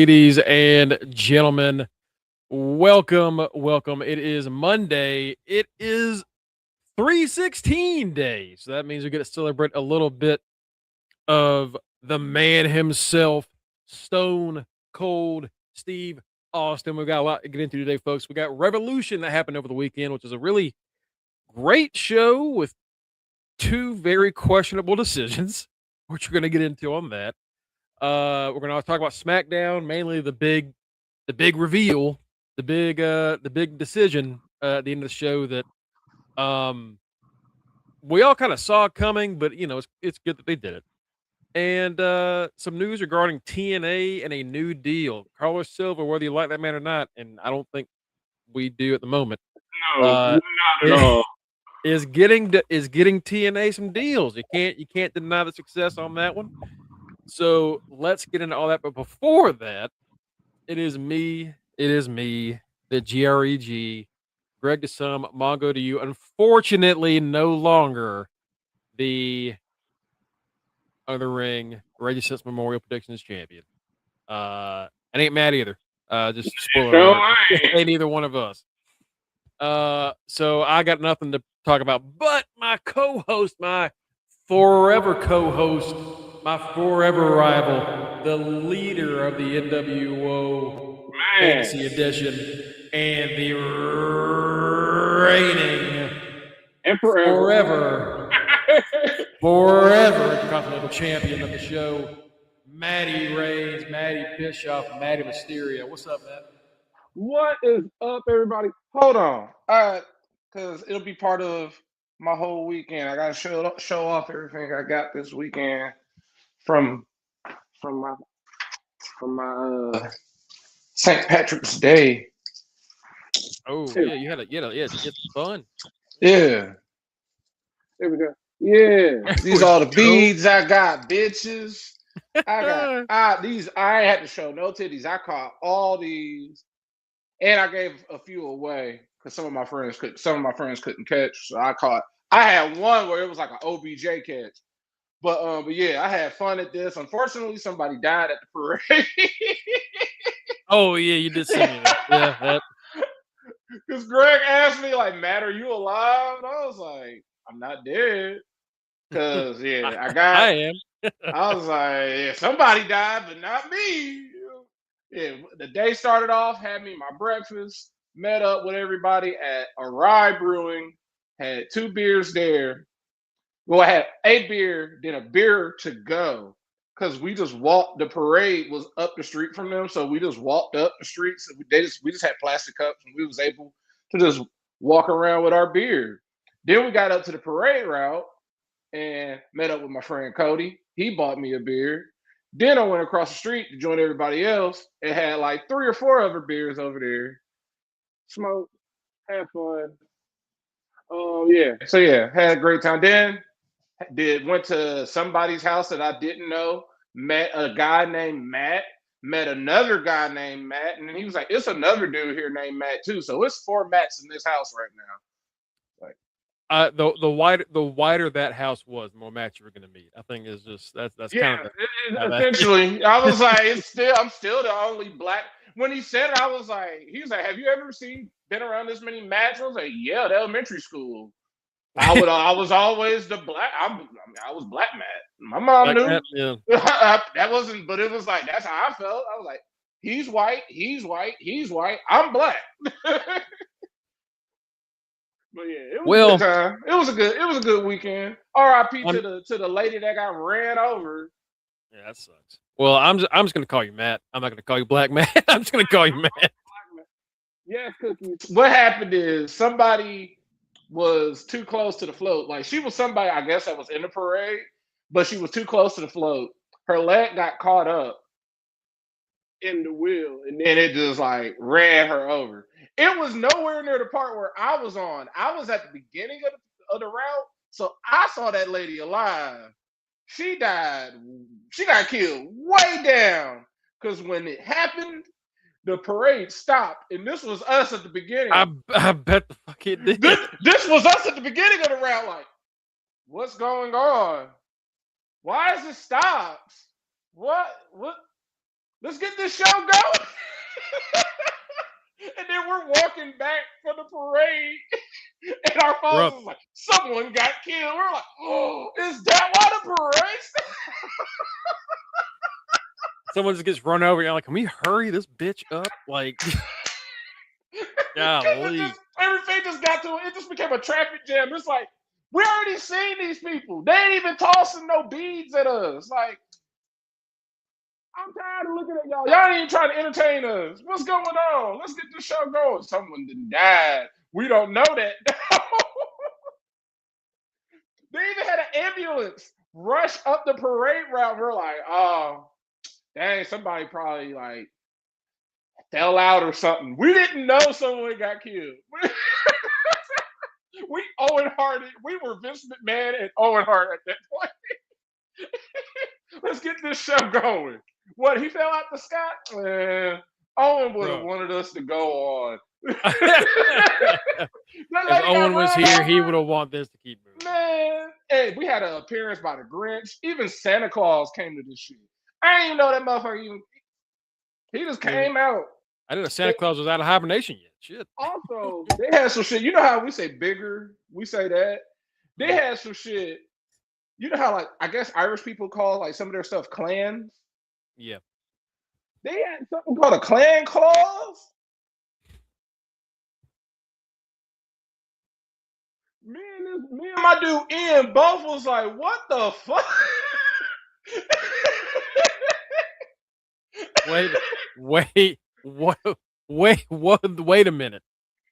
ladies and gentlemen. Welcome. It is Monday. It is 316 days. So that means we get to celebrate a little bit of the man himself, Stone Cold Steve Austin. We've got a lot to get into today, folks. We got Revolution that happened over the weekend, which is a really great show with two very questionable decisions, which we're going to get into on that. We're going to talk about SmackDown, mainly the big reveal, the big decision at the end of the show that we all kind of saw coming, but it's good that they did it. And some news regarding TNA and a new deal. Carlos Silva, whether you like that man or not, and I don't think we do at the moment. No, not at all. Is getting TNA some deals. You can't deny the success on that one. So let's get into all that. But before that, it is me, the GREG, Greg to some, Mongo to you. Unfortunately, no longer the Under Ring Resistance Memorial Predictions champion. I ain't mad either. Just spoiler alert. Ain't either one of us. So I got nothing to talk about, but my co-host, my forever co-host, my forever rival, the leader of the NWO Fantasy Edition, and the reigning and forever Continental Champion of the show, Matty Reigns, Matty Bischoff, Matty Mysterio. What's up, man? What is up, everybody? Hold on. Because it'll be part of my whole weekend. I gotta show off everything I got this weekend from my St. Patrick's Day. Oh yeah, you had it's fun. Yeah. There we go. Yeah. These are the beads I got, bitches. I got these. I had to show no titties. I caught all these, and I gave a few away because some of my friends couldn't catch. So I had one where it was like an OBJ catch. But yeah, I had fun at this. Unfortunately, somebody died at the parade. Oh yeah, you did see me that. Yeah. Because Greg asked me, like, Matt, are you alive? And I was like, I'm not dead. Because I am. I was like, yeah, somebody died, but not me. Yeah, the day started off, had me my breakfast, met up with everybody at Arai Brewing, had 2 beers there. Well, I had a beer, then a beer to go. Because we just walked, the parade was up the street from them, so we just walked up the streets. We just had plastic cups, and we was able to just walk around with our beer. Then we got up to the parade route and met up with my friend Cody. He bought me a beer. Then I went across the street to join everybody else and had like 3 or 4 other beers over there. Smoked, had fun. So had a great time. Then went to somebody's house that I didn't know, met a guy named Matt, met another guy named Matt, and then he was like, it's another dude here named Matt too. So it's 4 Matts in this house right now. The wider that house was, the more Matt you were going to meet. I think is just that's kind of essentially. I was like, I'm still the only black. When he said it, he was like, have you ever been around this many Matts? I was like, yeah, the elementary school. I was always the black. I was black Matt. My mom knew. That wasn't, but it was like that's how I felt. I was like, he's white. I'm black. But yeah, it was a good time. It was a good weekend. R.I.P. to the lady that got ran over. Yeah, that sucks. Well, I'm just gonna call you Matt. I'm not gonna call you Black Matt. I'm just gonna call you Matt. Yes, Cookies. What happened is somebody was too close to the float. Like she was somebody, I guess, that was in the parade, but she was too close to the float. Her leg got caught up in the wheel, and then it just like ran her over. It was nowhere near the part where I was on. I was at the beginning of the route, so I saw that lady alive. She died. She got killed way down. Because when it happened, the parade stopped, and this was us at the beginning. I bet the fuck it did. This was us at the beginning of the route. Like, what's going on? Why is it stopped? What? Let's get this show going. And then we're walking back from the parade, and our phones is like, someone got killed. We're like, oh, is that why the parade's Someone just gets run over. You're like, can we hurry this bitch up? Like, golly. Everything just got to it. Just became a traffic jam. It's like, we already seen these people. They ain't even tossing no beads at us. Like, I'm tired of looking at y'all. Y'all ain't even trying to entertain us. What's going on? Let's get this show going. Someone done died. We don't know that. They even had an ambulance rush up the parade route. We're like, oh, dang, somebody probably like fell out or something. We didn't know someone got killed. We Owen Hart. We were Vince McMahon and Owen Hart at that point. Let's get this show going. What, he fell out the sky? Owen would have wanted us to go on. If Owen was here, he would have wanted this to keep moving. Man, hey, we had an appearance by the Grinch. Even Santa Claus came to this shit. I didn't even know that motherfucker even. He just came out. I didn't know Santa Claus was out of hibernation yet. Shit. Also, they had some shit. You know how we say bigger? We say that. They had some shit. You know how, like, I guess Irish people call like some of their stuff clans? Yeah. They had something called a clan clause. Me and my dude Ian both was like, what the fuck? Wait a minute.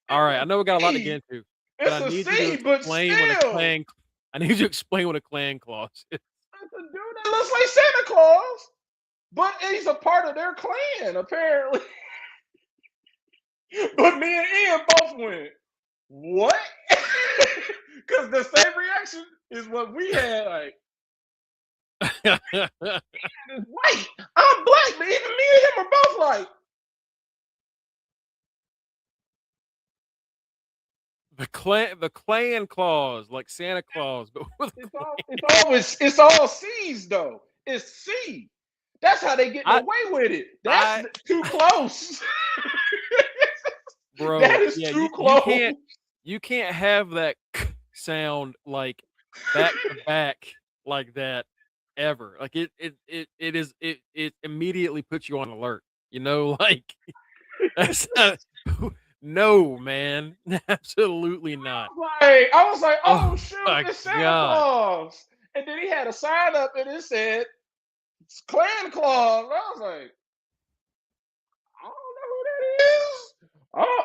All right, I know we got a lot to get into, but I need you to explain what a clan. I need you to explain what a clan clause is. It's a dude that looks like Santa Claus, but he's a part of their clan apparently. But me and Ian both went, what? Because the same reaction is what we had. Like, it's white. I'm black, but even me and him are both like. The clan clause, like Santa Claus, but with it's all C's though. It's C. That's how they get away with it. That's too close. Bro, that is too close. You can't have that sound like back to back like that ever. Like it immediately puts you on alert. You know, like that's not. No, man, absolutely not. I was like, oh shoot, it's Santa Claus. And then he had a sign up and it said, it's Clan Claus. I was like, I don't know who that is. Oh,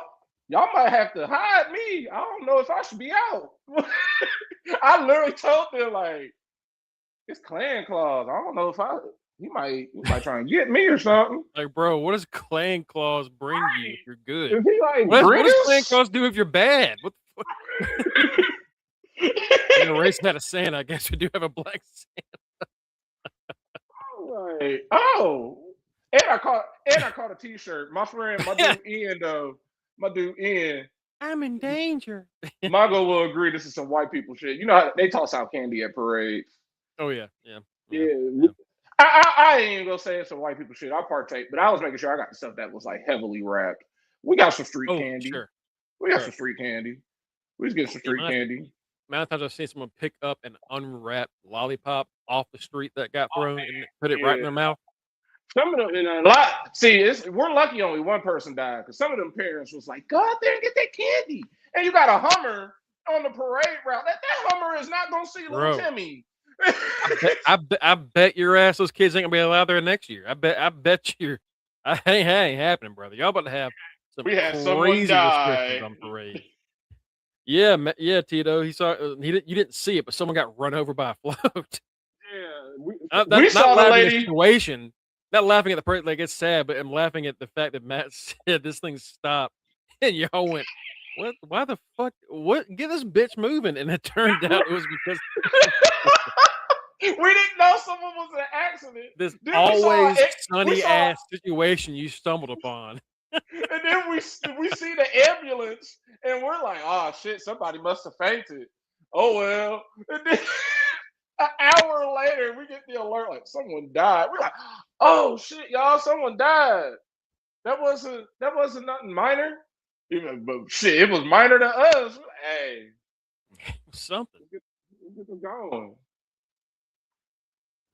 y'all might have to hide me. I don't know if I should be out. I literally told them, like, it's Clan Claus. I don't know if he might try and get me or something. Like, bro, what does Clan Claus bring you if you're good? Is he like, what does Clan Claus do if you're bad? What the fuck? In a race out of Santa, I guess we do have a black Santa. Like, oh, and I caught a T-shirt. My friend, my dude Ian, I'm in danger. Mongo will agree this is some white people shit. You know how they toss out candy at parades. Oh yeah. I ain't even gonna say it's some white people shit. I partake, but I was making sure I got the stuff that was like heavily wrapped. We got some street candy. Sure. We got some street candy. We just get some street candy. Amount of times I've seen someone pick up an unwrapped lollipop off the street that got thrown and put it right in their mouth. Some of them, a lot. See, we're lucky only one person died because some of them parents was like, "Go out there and get that candy." And you got a Hummer on the parade route. That Hummer is not gonna see little Timmy. I bet your ass those kids ain't gonna be allowed there next year. I bet you. Ain't happening, brother. Y'all about to have some crazy restrictions on parade. Yeah, Tito. He saw. You didn't see it, but someone got run over by a float. Yeah, we saw the lady. Situation. Not laughing at the parade, like it's sad, but I'm laughing at the fact that Matt said this thing stopped, and y'all went, "What? Why the fuck? What? Get this bitch moving!" And it turned out it was because we didn't know someone was in an accident. This always sunny ass situation you stumbled upon. And then we see the ambulance, and we're like, "Oh shit! Somebody must have fainted." Oh well. An hour later, we get the alert like someone died. We're like, oh shit, y'all, someone died. That wasn't nothing minor. Even but shit, it was minor to us. Hey, Something. let's get this going.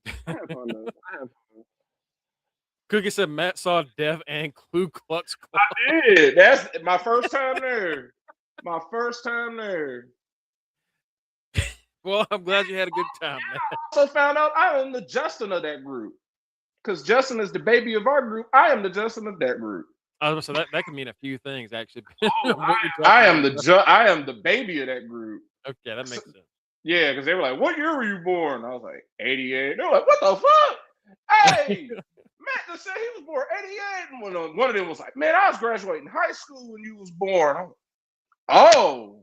I have fun though. I have fun. Cookie said Matt saw Death and Ku Klux Klan. I did. That's my first time there. My first time there. Well, I'm glad you had a good time, man. I also found out I am the Justin of that group. Because Justin is the baby of our group. I am the Justin of that group. So that can mean a few things, actually. I am the baby of that group. Okay, that makes sense. Yeah, because they were like, "What year were you born?" I was like, "88." They're like, "What the fuck?" Hey, Matt just said he was born 88. And one of them was like, "Man, I was graduating high school when you was born." I'm like, oh,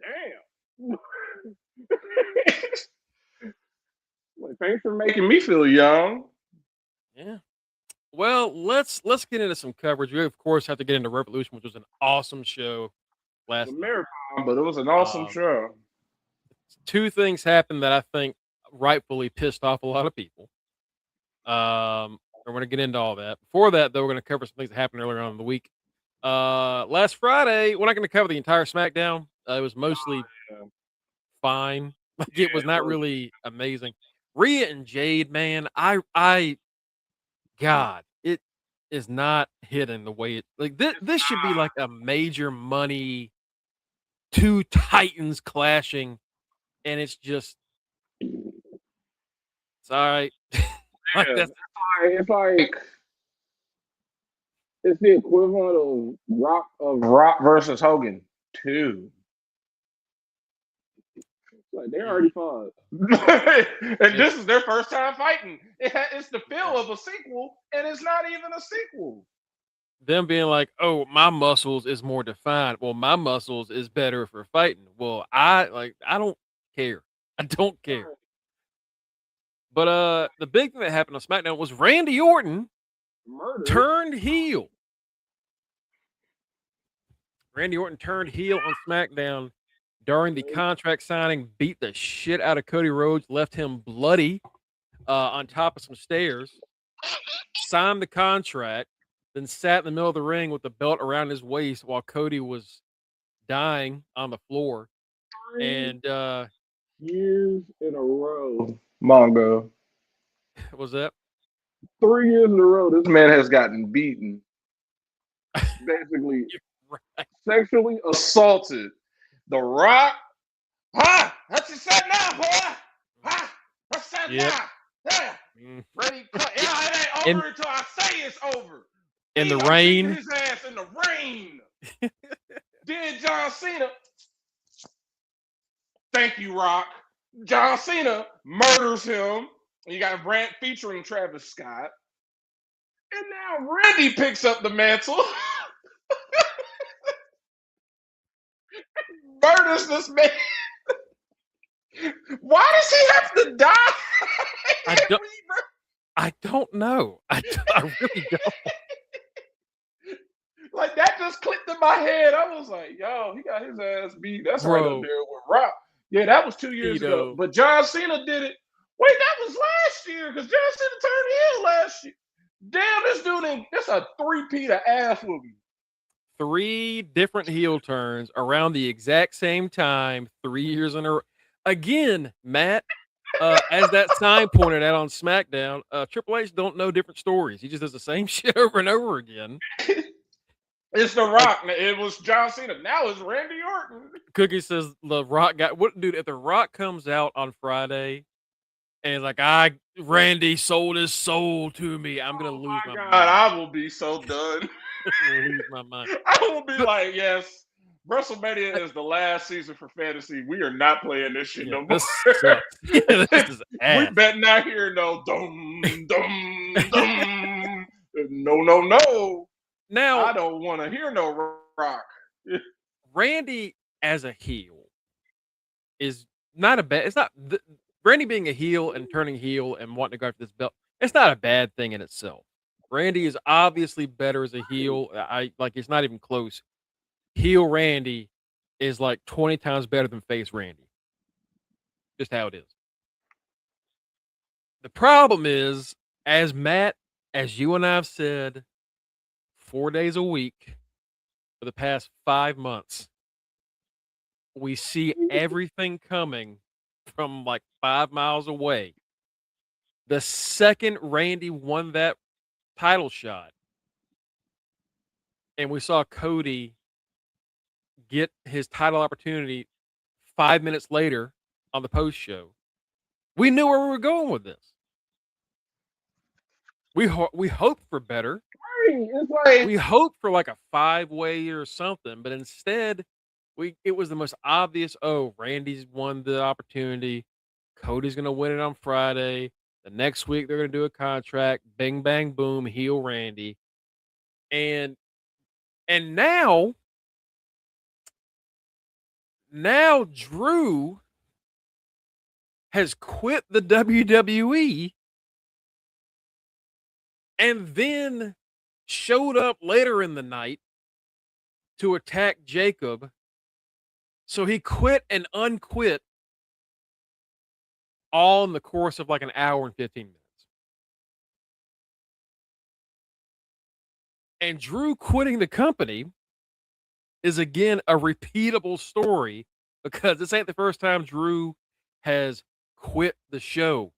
damn. Well, thanks for making me feel young. Yeah. Well, let's get into some coverage. We of course have to get into Revolution, which was an awesome show last It was a night. marathon, but it was an awesome show. Two things happened that I think rightfully pissed off a lot of people. We're going to get into all that. Before that, though, we're going to cover some things that happened earlier on in the week. Last Friday, we're not going to cover the entire SmackDown. It was mostly fine. Like it was not really amazing. Rhea and Jade, man, God, it is not hitting the way it like this should be like a major money, two titans clashing, and it's just it's all right. Like Yeah, it's the equivalent of Rock versus Hogan 2. Like they already fought, and this is their first time fighting. It's the feel of a sequel, and it's not even a sequel. Them being like, "Oh, my muscles is more defined." Well, my muscles is better for fighting. Well, I don't care. I don't care. But the big thing that happened on SmackDown was Randy Orton turned heel. Randy Orton turned heel on SmackDown during the contract signing, beat the shit out of Cody Rhodes, left him bloody on top of some stairs, signed the contract, then sat in the middle of the ring with the belt around his waist while Cody was dying on the floor. And years in a row, Mongo. was that 3 years in a row, this man has gotten beaten. Basically, right. Sexually assaulted. The Rock. Ha! That's your set now, boy. Ha! That's set now. Yeah. Ready? Yeah, it ain't over until I say it's over. In the rain. His ass in the rain. Then John Cena. Thank you, Rock. John Cena murders him. You got Brant featuring Travis Scott. And now Randy picks up the mantle. Murders this man. Why does he have to die? I don't know. I really don't. Like that just clicked in my head. I was like, yo, he got his ass beat. That's right up there with Rock. Yeah, that was 2 years ago. But John Cena did it. Wait, that was last year because John Cena turned heel last year. Damn, this dude, that's a three-peat of ass whooping. 3 different heel turns around the exact same time, 3 years in a row. Again, Matt, as that sign pointed out on SmackDown, Triple H don't know different stories. He just does the same shit over and over again. It's The Rock. It was John Cena. Now it's Randy Orton. Cookie says The Rock got what, dude? If The Rock comes out on Friday and like Randy sold his soul to me, I'm gonna lose my mind. I will be so done. Lose my mind. I will be like, yes, WrestleMania is the last season for fantasy. We are not playing this shit no more. This is ass. We better not hear no dum dum dum. No. Now I don't want to hear no Rock. Randy as a heel is not a bad. It's not Randy being a heel and turning heel and wanting to go after this belt. It's not a bad thing in itself. Randy is obviously better as a heel. It's not even close. Heel Randy is like 20 times better than face Randy. Just how it is. The problem is, as Matt, as you and I have said, 4 days a week for the past 5 months, we see everything coming from like 5 miles away. The second Randy won that title shot, and we saw Cody get his title opportunity 5 minutes later on the post show, we knew where we were going with this. We hoped for better. It's like, We hoped for like a 5-way or something, but instead, it was the most obvious. Oh, Randy's won the opportunity. Cody's gonna win it on Friday. The next week they're gonna do a contract. Bing bang boom, heel Randy. And now Drew has quit the WWE and then showed up later in the night to attack Jacob. So he quit and unquit all in the course of like an hour and 15 minutes. And Drew quitting the company is again a repeatable story because this ain't the first time Drew has quit the show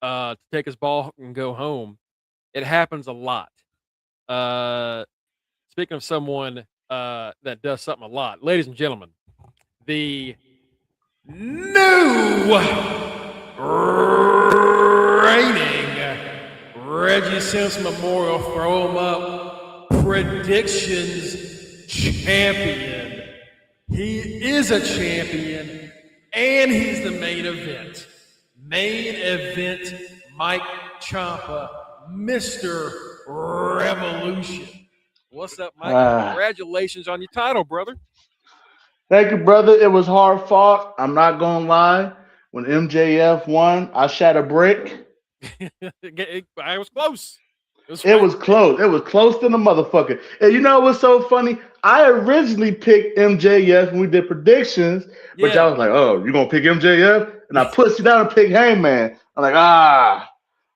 to take his ball and go home. It happens a lot. Speaking of someone that does something a lot, ladies and gentlemen, the new reigning Reggie Simpson Memorial Throw 'em Up Predictions Champion. He is a champion, and he's the main event. Main event, Mike Ciampa, Mr. Revolution. What's up, Mike? Congratulations on your title, brother. Thank you, brother. It was hard fought. I'm not gonna lie. When MJF won, I shot a brick. I was close. It was close. It was close to the motherfucker. And you know what's so funny? I originally picked MJF when we did predictions, which I was like, "Oh, you gonna pick MJF?" And I pushed it down and picked Hangman. I'm like,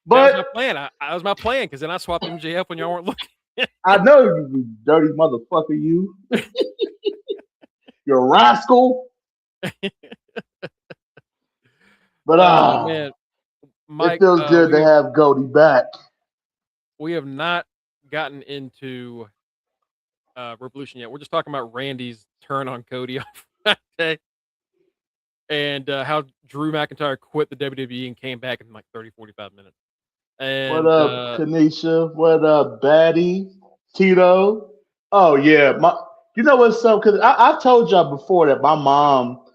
But that was my plan. That was my plan because then I swapped MJF when y'all weren't looking. I know you dirty motherfucker, you. You're a rascal. But man, Mike, it feels good to have Goldie back. We have not gotten into Revolution yet. We're just talking about Randy's turn on Cody on Friday and how Drew McIntyre quit the WWE and came back in like 30, 45 minutes. And, what up, Kanisha? What up, Batty? Tito? Oh, yeah. You know what's up? Because I told y'all before that my mom,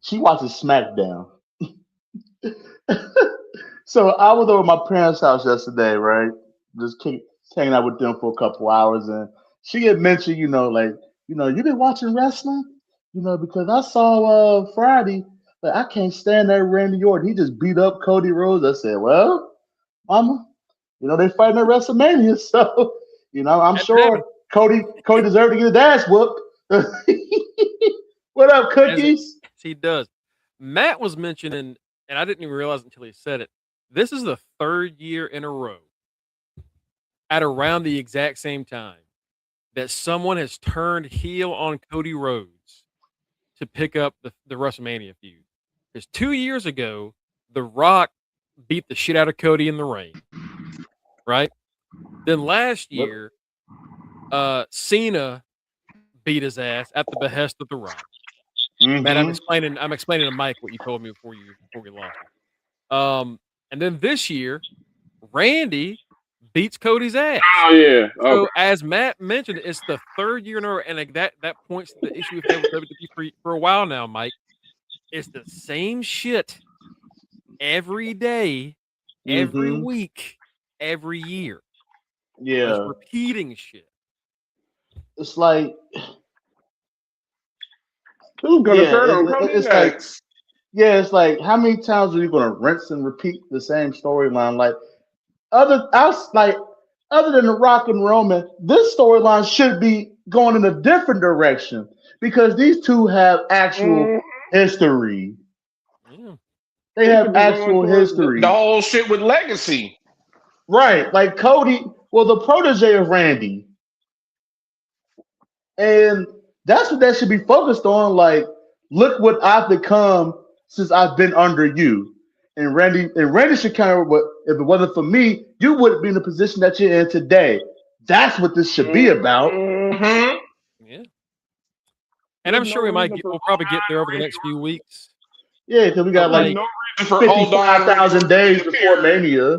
she watches SmackDown. So I was over at my parents' house yesterday, right? Just hanging out with them for a couple hours, and she had mentioned, you been watching wrestling, because I saw Friday, but I can't stand that Randy Orton. He just beat up Cody Rhodes. I said, well, Mama, they fighting at WrestleMania, so I'm sure Cody deserved to get his ass whooped. What up, Cookies? He does. Matt was mentioning, and I didn't even realize until he said it. This is the 3rd year in a row at around the exact same time that someone has turned heel on Cody Rhodes to pick up the WrestleMania feud. Because 2 years ago, The Rock beat the shit out of Cody in the ring, right? Then last year, Cena beat his ass at the behest of The Rock. Mm-hmm. Man, I'm explaining to Mike what you told me before we lost. And then this year, Randy beats Cody's ass. Oh yeah. So as Matt mentioned, it's the 3rd year in a row, and that points to the issue we've had with WWE for a while now, Mike. It's the same shit every day, every week, every year. Yeah. It's repeating shit. It's like who's gonna turn on Cody next? It's like how many times are you gonna rinse and repeat the same storyline? Like other than The Rock and Roman, this storyline should be going in a different direction because these two have actual history. Yeah. They have actual the history. whole shit with legacy. Right. Like Cody, well, the protege of Randy. And that's what that should be focused on. Like, look what I've become since I've been under you. And Randy should kind of, if it wasn't for me, you wouldn't be in the position that you're in today. That's what this should be about. Mm-hmm. Yeah. And I'm sure we'll probably get there over the next few weeks. Yeah, because we got like no reason for 55,000 days before Mania.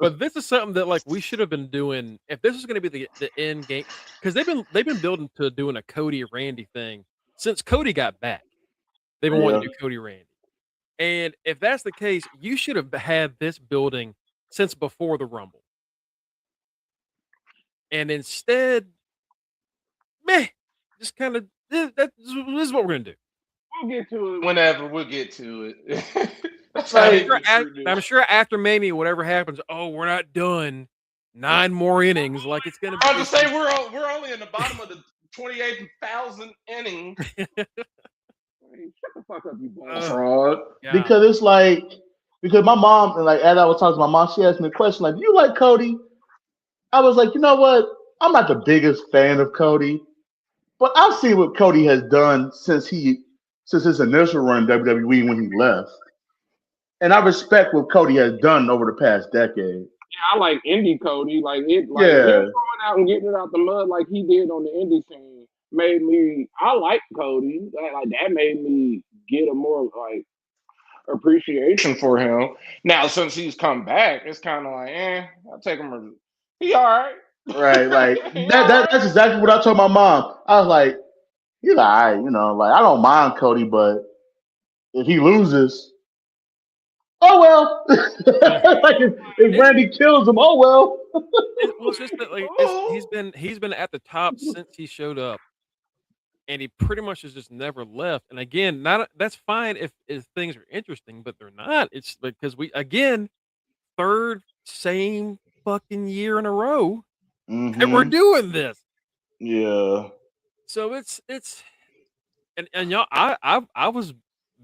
But this is something that like we should have been doing if this was going to be the end game, because they've been building to doing a Cody Randy thing since Cody got back. They've been wanting to do Cody Randy, and if that's the case, you should have had this building since before the Rumble, and instead, just kind of this is what we're gonna do. We'll get to it whenever we'll get to it. I'm sure after Mania, whatever happens, we're not done. 9 more innings, like it's gonna be. I was to say we're only in the bottom of the 28,000 inning. Shut the fuck up, you fraud. Because it's like my mom, and like as I was talking to my mom, she asked me a question like, "Do you like Cody?" I was like, you know what? I'm not the biggest fan of Cody, but I've seen what Cody has done since his initial run in WWE when he left. And I respect what Cody has done over the past decade. Yeah, I like indie Cody. Him throwing out and getting it out the mud like he did on the indie scene made me. I like Cody. That made me get a more appreciation for him. Now, since he's come back, it's kind of like, I'll take him. He all right. Right, like that's exactly what I told my mom. I was like, he's all right, I don't mind Cody, but if he loses. Oh well, like if Randy kills him, oh well. It's just that he's been at the top since he showed up, and he pretty much has just never left. And again, that's fine if things are interesting, but they're not. It's because third same fucking year in a row that we're doing this. Yeah. So it's and y'all, I was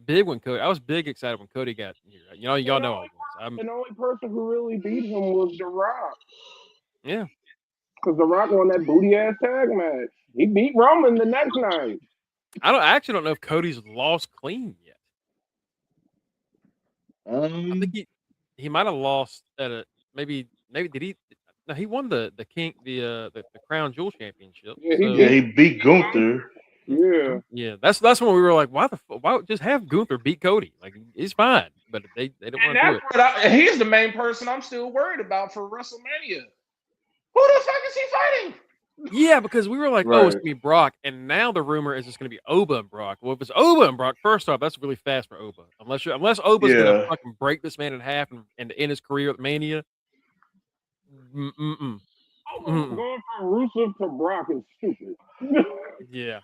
big when Cody. I was big excited when Cody got here. Y'all know I was. The only person who really beat him was The Rock. Yeah, because The Rock won that booty ass tag match. He beat Roman the next night. I actually don't know if Cody's lost clean yet. I think he might have lost at a maybe did he? No, he won the Crown Jewel Championship. Yeah, he beat Gunther. Yeah. That's when we were like, why just have Gunther beat Cody? Like he's fine, but they don't want to do it. He's the main person I'm still worried about for WrestleMania. Who the fuck is he fighting? Yeah, because we were like, it's gonna be Brock, and now the rumor is it's gonna be Oba and Brock. Well, if it's Oba and Brock, first off, that's really fast for Oba. Unless Oba's gonna fucking break this man in half and end his career at Mania. Going from Rusev to Brock is stupid. Yeah,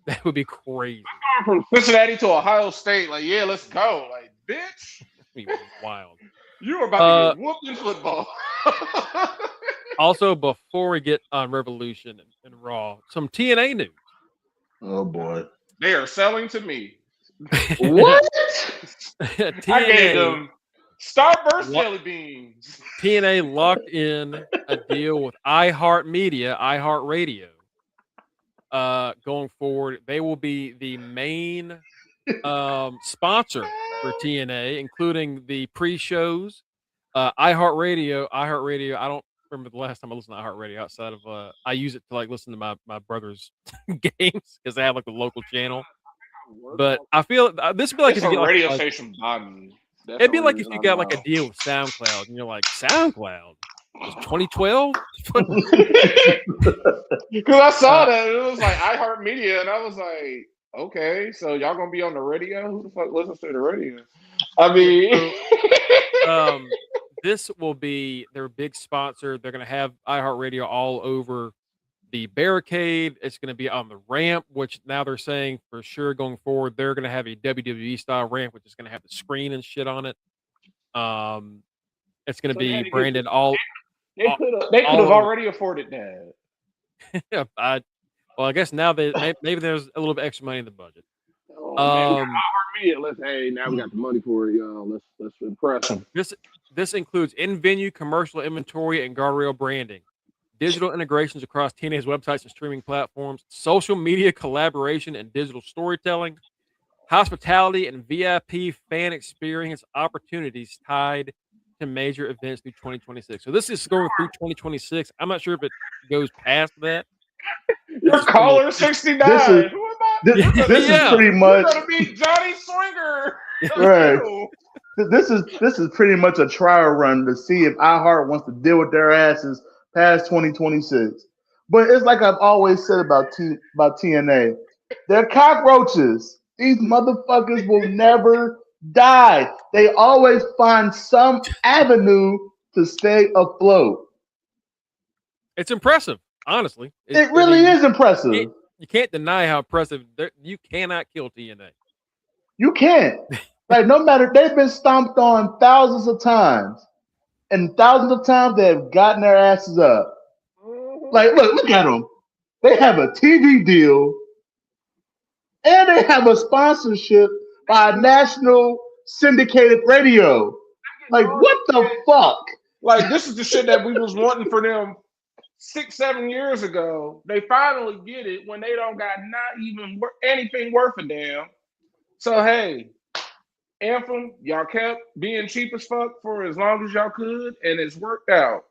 that would be crazy. From Cincinnati to Ohio State, let's go, bitch. That'd be wild. You were about to get whooped in football. Also, before we get on Revolution and Raw, some TNA news. Oh boy, they are selling to me. What? TNA, I gave them Starburst jelly beans. TNA locked in a deal with iHeartRadio. Going forward, they will be the main sponsor for TNA, including the pre-shows. iHeartRadio. I don't remember the last time I listened to iHeartRadio outside of I use it to listen to my brother's games because they have the local channel. But I feel this would be like it's if you a radio station button. It'd be like if you got a deal with SoundCloud and you're like, SoundCloud was 2012? Because I saw that it was like iHeartMedia, and I was like, okay, so y'all gonna be on the radio? Who the fuck listens to the radio? I mean, this will be their big sponsor. They're gonna have iHeartRadio all over the barricade. It's gonna be on the ramp, which now they're saying for sure going forward they're gonna have a WWE style ramp, which is gonna have the screen and shit on it. It's gonna be branded all. They could have already afforded that. I guess now maybe there's a little bit extra money in the budget. Me yeah, now we got the money for it, y'all. Let's impress them. This includes in-venue commercial inventory and guardrail branding, digital integrations across TNA's websites and streaming platforms, social media collaboration and digital storytelling, hospitality and VIP fan experience opportunities tied to major events through 2026. So this is going through 2026. I'm not sure if it goes past that. You're caller 69. This is- Who am I? This is pretty much. You're gonna be Johnny Swinger. Right. This is pretty much a trial run to see if iHeart wants to deal with their asses past 2026. But it's like I've always said about TNA. They're cockroaches. These motherfuckers will never die. They always find some avenue to stay afloat. It's impressive, honestly. It really is impressive. You can't deny how impressive. You cannot kill TNA. You can't. Like, no matter, they've been stomped on thousands of times. And thousands of times they have gotten their asses up. Like, look at them. They have a TV deal. And they have a sponsorship by a national syndicated radio. Like, what the fuck? Like, this is the shit that we was wanting for them 6-7 years ago. They finally get it when they don't got not even anything worth a damn. So, hey, Anthem, y'all kept being cheap as fuck for as long as y'all could, and it's worked out.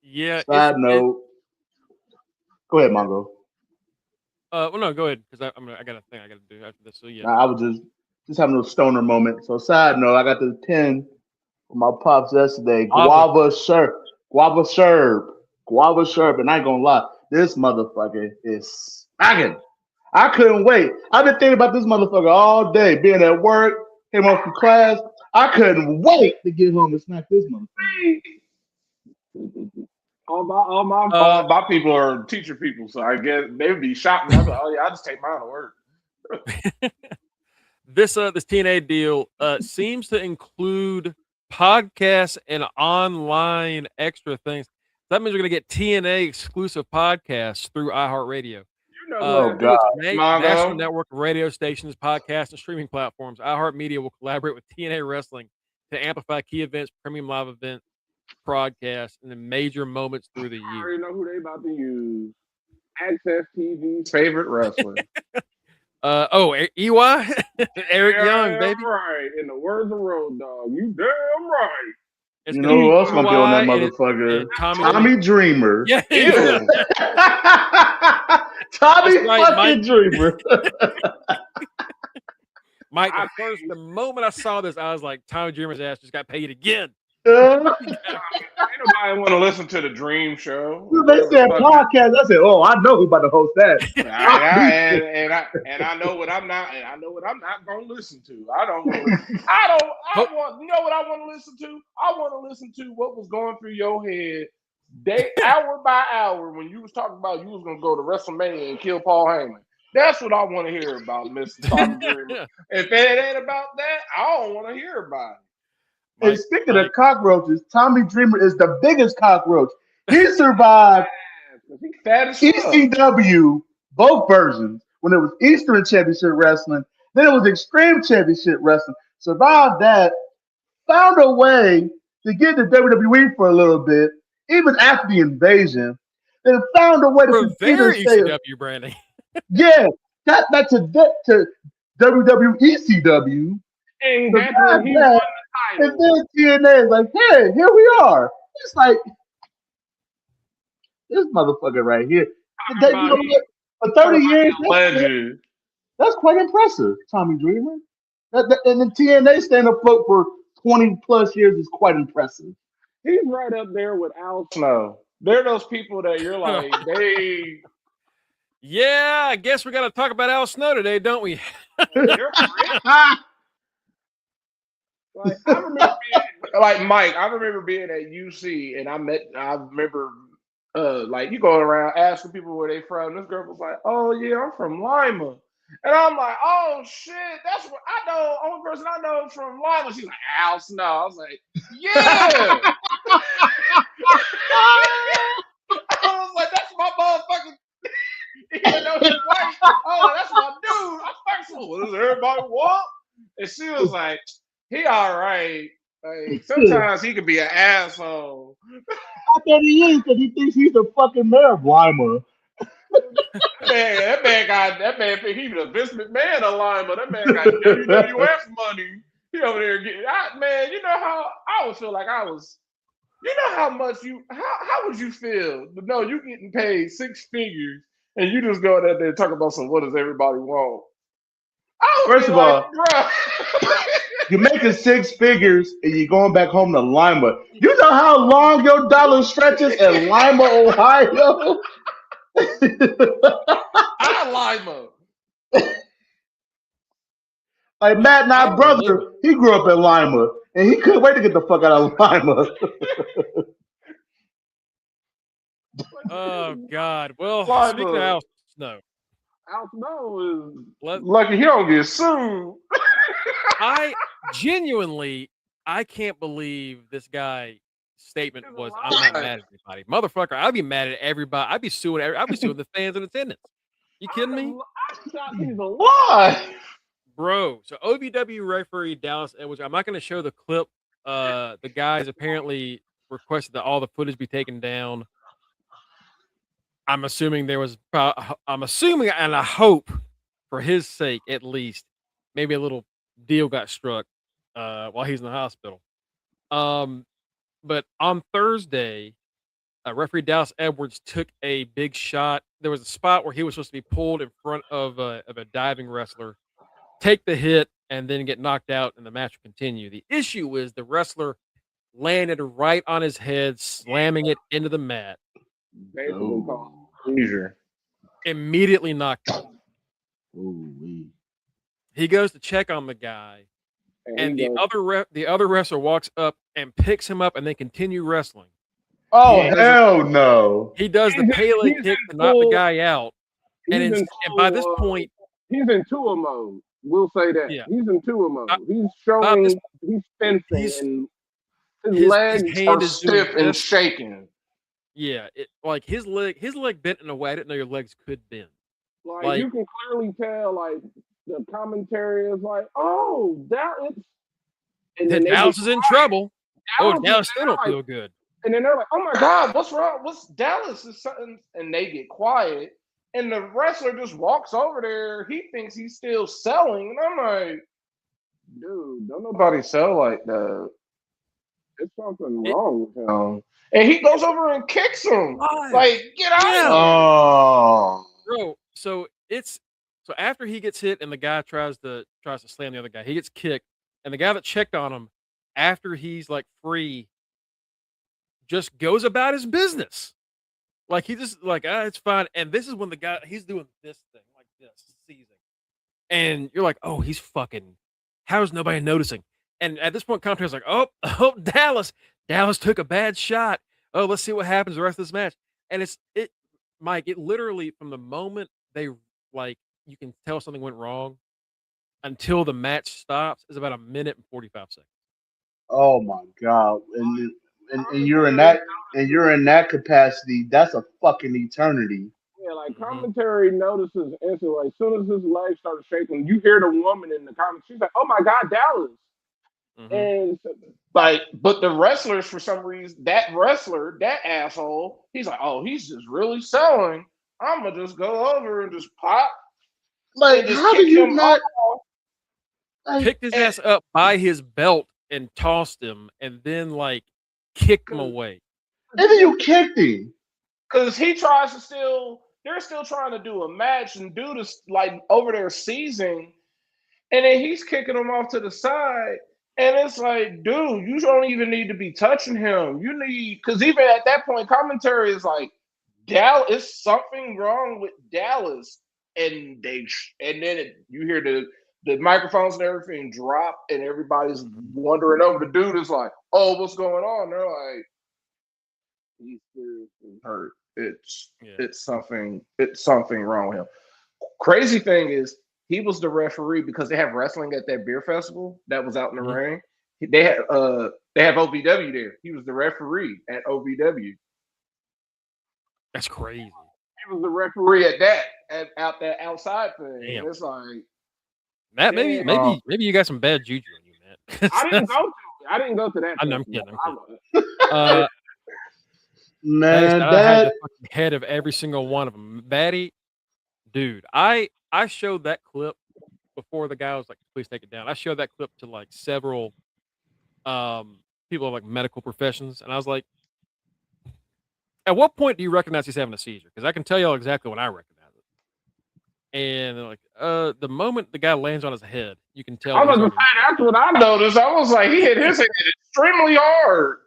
Yeah. Side note. Go ahead, Mongo. Well, no, go ahead, because I got a thing I got to do after this. So yeah, I was just having a stoner moment. So side note, I got the 10 for my pops yesterday. Guava syrup, and I ain't gonna lie, this motherfucker is smacking. I couldn't wait. I've been thinking about this motherfucker all day, being at work, came home from class. I couldn't wait to get home and snack this motherfucker. All my people are teacher people, so I guess they would be shocked. I'm like, oh yeah, I just take mine to work. This TNA deal seems to include podcasts and online extra things. That means we're gonna get TNA exclusive podcasts through iHeartRadio. Oh God! National network of radio stations, podcasts, and streaming platforms. iHeartMedia will collaborate with TNA Wrestling to amplify key events, premium live events, broadcasts, and the major moments through the year. I already know who they about to use. Access TV's favorite wrestler. EY? Eric Young, baby. Right. In the words of Road Dogg, you damn right. You know who else gonna be on that motherfucker? Tommy Dreamer. Yeah. Tommy fucking Dreamer. Mike, the moment I saw this, I was like, Tommy Dreamer's ass just got paid again. Ain't nobody want to listen to the Dream Show. They said podcast. I said, "Oh, I know who's about to host that." and I know what I'm not. And I know what I'm not going to listen to. I want. You know what I want to listen to? I want to listen to what was going through your head, hour by hour, when you was talking about you was going to go to WrestleMania and kill Paul Heyman. That's what I want to hear about, Mr. Tommy Dreamer. If it ain't about that, I don't want to hear about it. And speaking of cockroaches, Tommy Dreamer is the biggest cockroach. He survived ECW, both versions, when it was Eastern Championship Wrestling, then it was Extreme Championship Wrestling. Survived that, found a way to get to WWE for a little bit, even after the invasion, then found a way to compete ECW branding. Yeah, got back to WWECW. And that's where he won the title. And then TNA is like, hey, here we are. It's like, this motherfucker right here. For 30 years, that's quite impressive, Tommy Dreamer. And the TNA staying afloat for 20 plus years is quite impressive. He's right up there with Al Snow. They're those people that you're like, they... Yeah, I guess we got to talk about Al Snow today, don't we? Like, I remember being like Mike. I remember being at UC, and I remember like you going around asking people where they from. This girl was like, "Oh yeah, I'm from Lima," and I'm like, "Oh shit, that's what I know. Only person I know is from Lima." She's like, "Al Snow." I was like, "Yeah." I was like, "That's my motherfucking." Even though he's white, oh, that's my dude. I fucks What does everybody want? And she was like, he all right. Like, sometimes he could be an asshole. I bet he is because he thinks he's the fucking mayor of Lima. That man think he the Vince McMahon of Lima. That man got WWF money. He over there getting, man, you know how I would feel like I was, you know how much how would you feel? But no, you getting paid 6 figures and you just go out there and talk about some, what does everybody want? I would First be of like, all, bro. you're making 6 figures and you're going back home to Lima. You know how long your dollar stretches in Lima, Ohio? I Lima. Like Matt and I our brother, he grew up in Lima, and he couldn't wait to get the fuck out of Lima. Oh God. Well, speaking of Lima. Al Snow, Al Snow is Lucky he don't get sued. I genuinely I can't believe this guy statement He's was, alive. "I'm not mad at anybody." Motherfucker, I'd be mad at everybody. I'd be suing the fans in attendance. You kidding me? I thought he's alive. Why? Bro, so OVW referee Dallas Edwards, I'm not going to show the clip. The guys apparently requested that all the footage be taken down. I'm assuming I'm assuming, and I hope for his sake at least, maybe a little deal got struck while he's in the hospital. But on Thursday, referee Dallas Edwards took a big shot. There was a spot where he was supposed to be pulled in front of a diving wrestler, take the hit, and then get knocked out, and the match would continue. The issue is the wrestler landed right on his head, slamming it into the mat. Basically called Seizure. Immediately knocked out. He goes to check on the guy, and the other wrestler walks up and picks him up, and they continue wrestling. Oh hell no! He does the Pele kick to knock the guy out, and by this point, he's in tour mode. We'll say that. Yeah. He's in tour mode. He's showing. He's fencing, and his legs are stiff and shaking. Yeah, like his leg bent in a way I didn't know your legs could bend. Like you can clearly tell, like the commentary is like, "Oh, Dallas," and then Dallas is in trouble. Dallas still don't feel good. And then they're like, "Oh my God, what's wrong? What's Dallas is something?" And they get quiet, and the wrestler just walks over there. He thinks he's still selling, and I'm like, "Dude, don't nobody sell like that. There's something wrong with him." And he goes over and kicks him. Like, get out of here. Oh, bro. So after he gets hit and the guy tries to slam the other guy, he gets kicked, and the guy that checked on him after he's like free just goes about his business. Like he just like, it's fine. And this is when the guy, he's doing this thing like this, seizing. And you're like, oh, he's fucking, how is nobody noticing? And at this point, commentary's like, oh, Dallas took a bad shot. Oh, let's see what happens the rest of this match. And Mike, it literally, from the moment they, like, you can tell something went wrong until the match stops, is about 1 minute and 45 seconds. Oh my God. And you're in that capacity, that's a fucking eternity. Yeah, like commentary notices instantly. Like, as soon as his legs started shaking, you hear the woman in the comments. She's like, "Oh my God, Dallas!" And but the wrestlers, for some reason, that wrestler, that asshole, he's like, "Oh, he's just really selling. I'm gonna just go over and just pop." Like, just how do you not picked his ass up by his belt and tossed him, and then like kicked him away? And then you kicked him because he tries to still. They're still trying to do a match and do this like over their season, and then he's kicking him off to the side. And it's like, dude, you don't even need to be touching him. You need, because even at that point, commentary is like, Dallas, is something wrong with Dallas, and then you hear the microphones and everything drop, and everybody's wondering over. The dude is like, "Oh, what's going on?" They're like, "He's seriously hurt. It's something wrong with him." Crazy thing is, he was the referee because they have wrestling at that beer festival that was out in the rain. They have OVW there. He was the referee at OVW. That's crazy. He was the referee at that outside thing. Damn. It's like, Matt, Yeah. maybe you got some bad juju on you, Matt. I didn't go to it. I didn't go to that. I'm festival. kidding. Man, I had the fucking head of every single one of them. Batty, dude, I showed that clip before the guy was like, please take it down. I showed that clip to like several people of like medical professions, and I was like, at what point do you recognize he's having a seizure? Because I can tell y'all exactly when I recognize it. And they're like, the moment the guy lands on his head, you can tell. I was gonna say that's what I noticed. I was like, he hit his head extremely hard.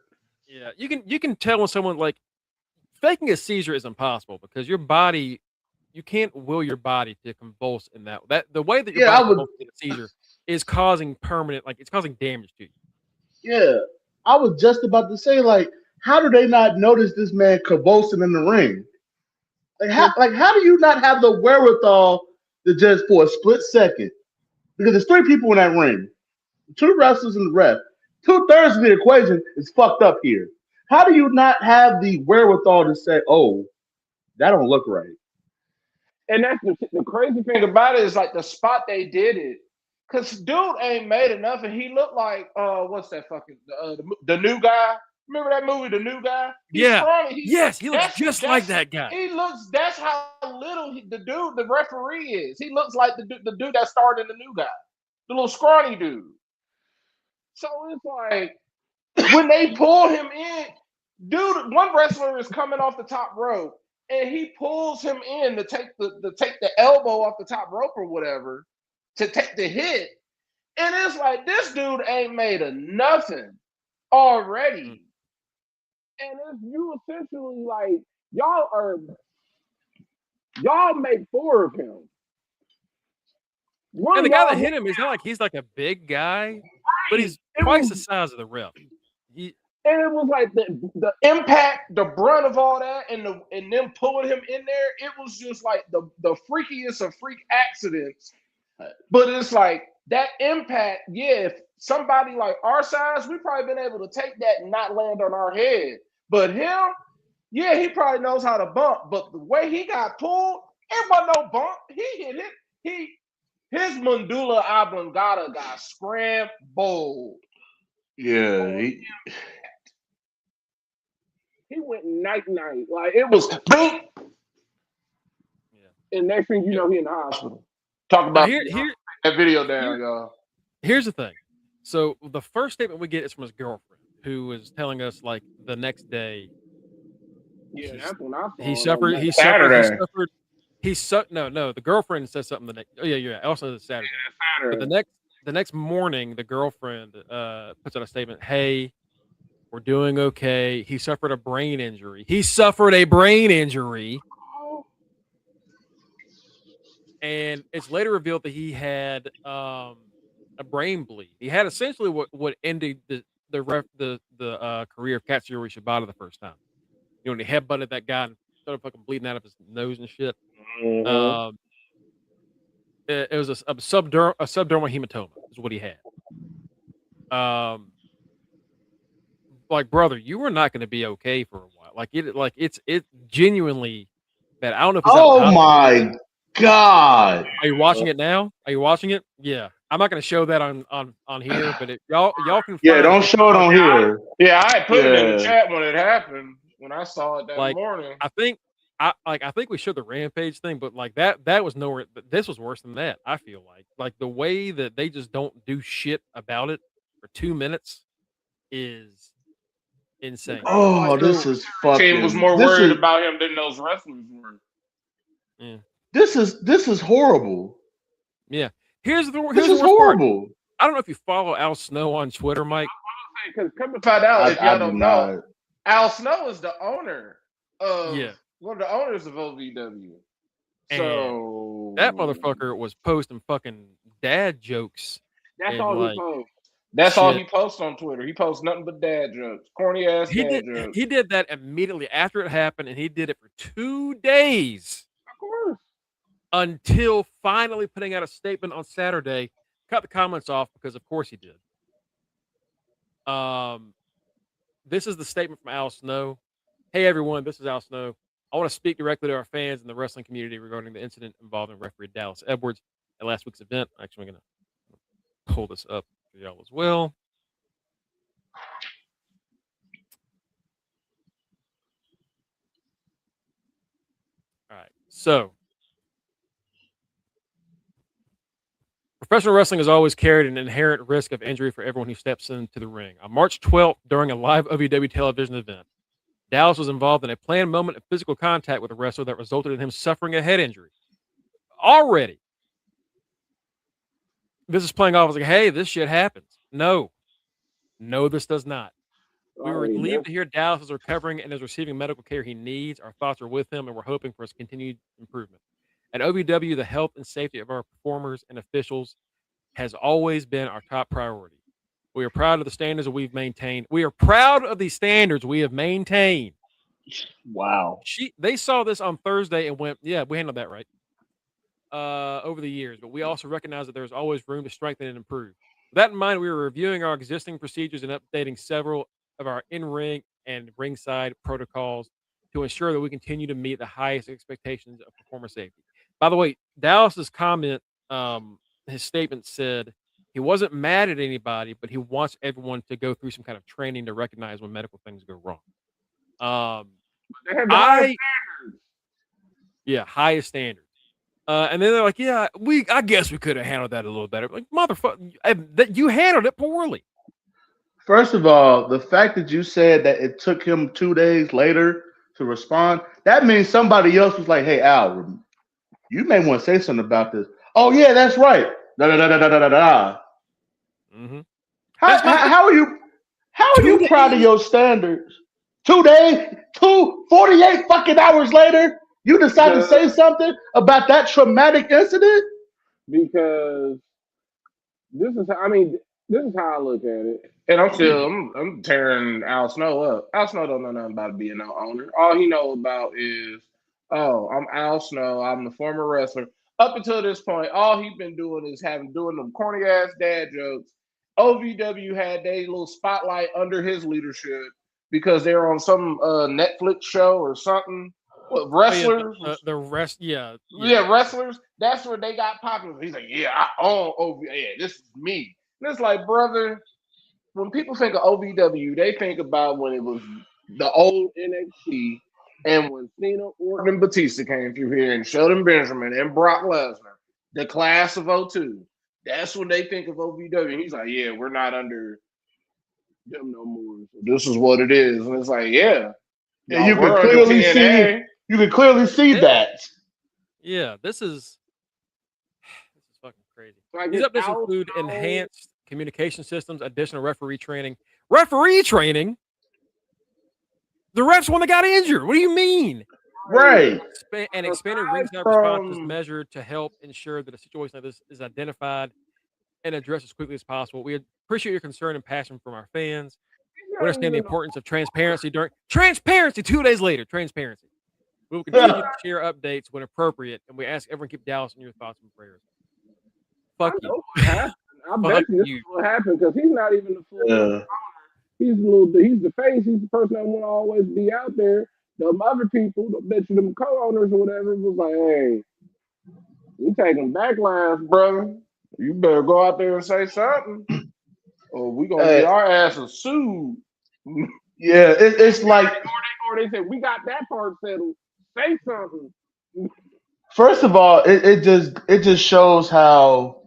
Yeah, you can tell when someone like faking a seizure is impossible because your body, you can't will your body to convulse in that the way that your body convulses in a seizure is causing permanent, like it's causing damage to you. Yeah, I was just about to say, like, how do they not notice this man convulsing in the ring? Like, how do you not have the wherewithal to just for a split second? Because there's 3 people in that ring, 2 wrestlers and the ref. 2/3 of the equation is fucked up here. How do you not have the wherewithal to say, "Oh, that don't look right"? And that's the crazy thing about it is like the spot they did it, cause dude ain't made enough, and he looked like what's that fucking the new guy? Remember that movie, The New Guy? He's scrawny. He looks just like that guy. He looks. That's how little the referee is. He looks like the dude that starred in The New Guy, the little scrawny dude. So it's like when they pull him in, dude. One wrestler is coming off the top rope, and he pulls him in to take the elbow off the top rope or whatever to take the hit, and it's like this dude ain't made of nothing already. And if you essentially like y'all make 4 of him. And the guy that hit him is not like he's like a big guy, but he's twice the size of the ref. And it was like the impact, the brunt of all that, and them pulling him in there. It was just like the freakiest of freak accidents. But it's like that impact. Yeah, if somebody like our size, we probably been able to take that and not land on our head. But him, yeah, he probably knows how to bump. But the way he got pulled, it wasn't no bump. He hit it. His medulla oblongata got scrambled. Yeah, he went night. Like it was boom. Yeah. And next thing you know, he in the hospital. Talk about that video down, y'all. Here's the thing. So the first statement we get is from his girlfriend, who was telling us like the next day. Yeah, that's when I saw he suffered. No. The girlfriend said something the next. Oh yeah. Also the Saturday. Yeah, Saturday. But the next morning, the girlfriend puts out a statement. Hey, we're doing okay. He suffered a brain injury. And it's later revealed that he had a brain bleed. He had essentially what ended the career of Katsuyori Shibata the first time. You know, when he headbutted that guy and started fucking bleeding out of his nose and shit. Mm-hmm. It was a subdermal hematoma is what he had. Like, brother, you were not going to be okay for a while. It's genuinely bad. I don't know if it's oh my God. Are you watching it now? Are you watching it? Yeah. I'm not going to show that on here, but y'all can. Yeah, don't show it on here. I put it in the chat when it happened. When I saw it that morning, I think we showed the Rampage thing, but like that was nowhere. This was worse than that. I feel like the way that they just don't do shit about it for 2 minutes is insane. Oh, this is fucking. Team was more worried about him than those wrestlers were. Yeah. This is horrible. Yeah. Here's the horrible. Part. I don't know if you follow Al Snow on Twitter, Mike. Because come to find out, if y'all don't know, Al Snow is the owner of one of the owners of OVW. So that motherfucker was posting fucking dad jokes. That's all he posts. That's all he posts on Twitter. He posts nothing but dad jokes, corny ass dad jokes. He did that immediately after it happened, and he did it for 2 days. Of course. Until finally putting out a statement on Saturday, cut the comments off because of course he did. This is the statement from Al Snow. Hey everyone, this is Al Snow. I want to speak directly to our fans and the wrestling community regarding the incident involving referee Dallas Edwards at last week's event. Actually, I'm going to pull this up for y'all as well. All right. So, professional wrestling has always carried an inherent risk of injury for everyone who steps into the ring. On March 12th, during a live OVW television event, Dallas was involved in a planned moment of physical contact with a wrestler that resulted in him suffering a head injury. Already, this is playing off as like, hey, this shit happens. No, this does not. We were relieved to hear Dallas is recovering and is receiving medical care he needs. Our thoughts are with him, and we're hoping for his continued improvement. At OVW, the health and safety of our performers and officials has always been our top priority. We are proud of the standards that we've maintained. We are proud of the standards we have maintained. Wow. They saw this on Thursday and went, yeah, we handled that right over the years, but we also recognize that there's always room to strengthen and improve. With that in mind, we are reviewing our existing procedures and updating several of our in-ring and ringside protocols to ensure that we continue to meet the highest expectations of performer safety. By the way, Dallas's comment, his statement said he wasn't mad at anybody, but he wants everyone to go through some kind of training to recognize when medical things go wrong. They have the highest standards. Yeah, highest standards. And then they're like, yeah, I guess we could have handled that a little better. Like, motherfucker, you handled it poorly. First of all, the fact that you said that it took him 2 days later to respond, that means somebody else was like, hey, Al, you may want to say something about this. Oh, yeah, that's right. Da, da, da, da, da, da, da. Mm-hmm. How are you proud of your standards? 2 days, 48 fucking hours later, you decide to say something about that traumatic incident? Because this is how I look at it. And I'm tearing Al Snow up. Al Snow don't know nothing about being no owner. All he know about is, oh, I'm Al Snow. I'm the former wrestler. Up until this point, all he's been doing is doing them corny ass dad jokes. OVW had their little spotlight under his leadership because they were on some Netflix show or something. What, wrestlers? Oh, yeah, yeah, wrestlers. That's where they got popular. He's like, yeah, I own OVW. Yeah, this is me. And it's like, brother, when people think of OVW, they think about when it was the old NXT and when Cena, Orton, and Batista came through here and Sheldon Benjamin and Brock Lesnar, the class of 02. That's when they think of OVW. And he's like, yeah, we're not under them no more. So this is what it is. And it's like, yeah. And you can clearly see that. Yeah, this is fucking crazy. These updates include enhanced communication systems, additional referee training. Referee training? The ref's one that got injured. What do you mean? Right. And expanded ringside responses measured to help ensure that a situation like this is identified and addressed as quickly as possible. We appreciate your concern and passion from our fans. We understand the importance of transparency 2 days later. Transparency. We will continue to share updates when appropriate, and we ask everyone to keep Dallas in your thoughts and prayers. Fuck you. I bet you this is what happened because he's not even the full owner. He's the face. He's the person that will always be out there. The other people, I bet you them co-owners or whatever, was like, hey, we taking backlash, brother. You better go out there and say something, or we gonna get our asses sued. Yeah, it's like, or they said we got that part settled. Say something. First of all, it just shows how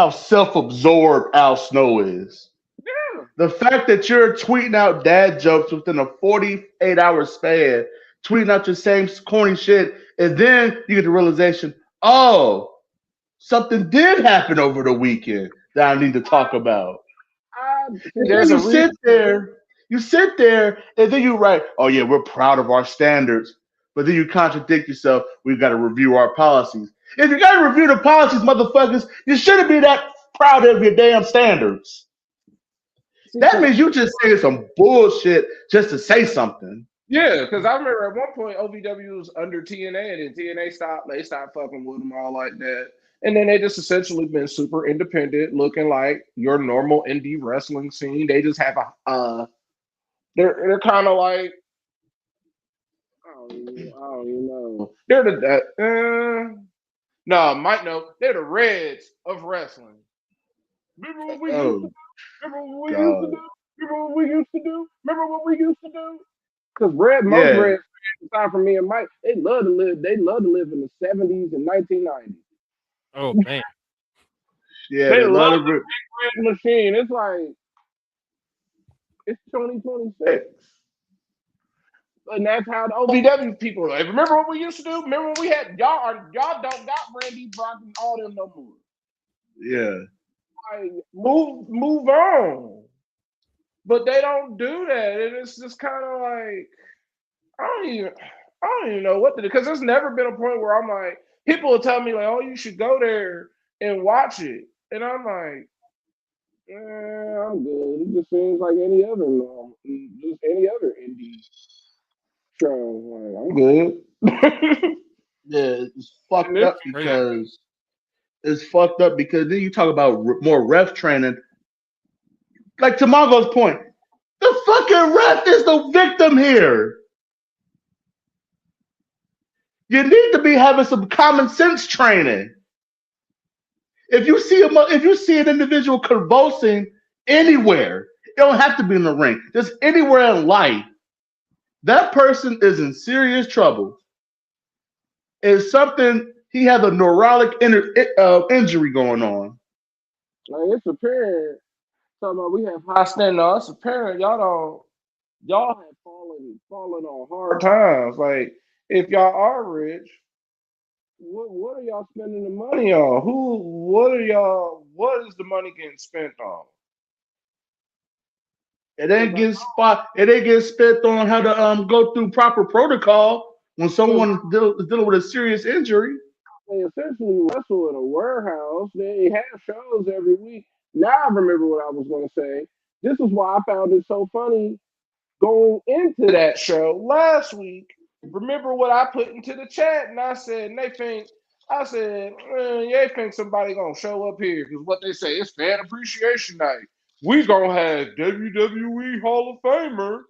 self-absorbed Al Snow is. Yeah. The fact that you're tweeting out dad jokes within a 48-hour span, tweeting out your same corny shit, and then you get the realization, oh, something did happen over the weekend that I need to talk about. You sit there, and then you write, oh yeah, we're proud of our standards. But then you contradict yourself. We've got to review our policies. If you got to review the policies, motherfuckers, you shouldn't be that proud of your damn standards. That means you just saying some bullshit just to say something. Yeah, because I remember at one point OVW was under TNA, and then TNA stopped fucking with them all like that. And then they just essentially been super independent, looking like your normal indie wrestling scene. They just have they're kind of like, I don't even know. They're Mike know. They're the Reds of wrestling. Remember what we used to Oh do? Remember what we used to God. do? Remember what we used to do? Remember what we used to do? Because most Yeah. Reds fans, aside from me and Mike, they love to live. They love to live in the 70s and 1990s. Oh man. Yeah. They A lot love of it. the Red Machine. It's like it's 2026. And that's how the OVW people are like. Remember what we used to do? Remember when we had y'all don't got Randy Brock and all them no more. Yeah. Like move on. But they don't do that. And it's just kind of like I don't even know what to do. Because there's never been a point where I'm like, people will tell me like, oh, you should go there and watch it. And I'm like, I'm good. It just seems like any other just any other indie show. Like, I'm good. Yeah. It's And fucked this up Crazy. because then you talk about more ref training. Like to Mongo's point, the fucking ref is the victim here. You need to be having some common sense training. If you see an individual convulsing anywhere, it don't have to be in the ring. Just anywhere in life, that person is in serious trouble. It's something he has a neurologic injury going on. like it's apparent. Talking about we have high standing. No, it's apparent y'all have fallen on hard times. Like if y'all are rich, what are y'all spending the money on? What is the money getting spent on? It ain't getting spent on how to go through proper protocol when Because someone is dealing with a serious injury. they essentially wrestle in a warehouse. They have shows every week. Now I remember what I was going to say. This is why I found it so funny going into that show last week. Remember what I put into the chat, and I said, they think somebody gonna show up here because what they say is fan appreciation night. We gonna have WWE Hall of Famer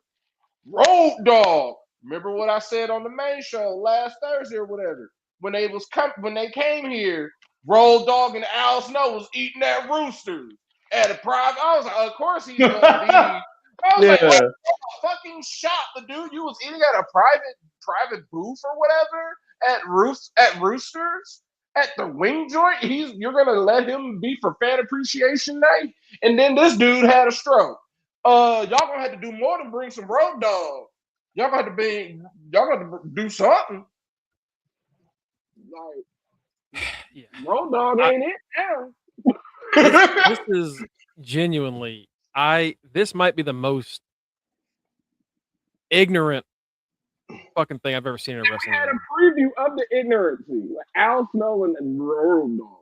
Road Dog. Remember what I said on the main show last Thursday or whatever when they came here. Road Dog and Al Snow was eating at Roosters at a private. I was like, of course he's gonna be. I was like, what Yeah, fucking shot the dude? You was eating at a private booth or whatever at Roosters at the wing joint. You're gonna let him be for fan appreciation night, and then this dude had a stroke. Y'all gonna have to do more than bring some road dog. Y'all got to do something. Like Yeah. road dog I, ain't it now. this is genuinely this might be the most ignorant fucking thing I've ever seen in a wrestling Had a ring. preview of the ignorancy, like Al Snow and the road dog.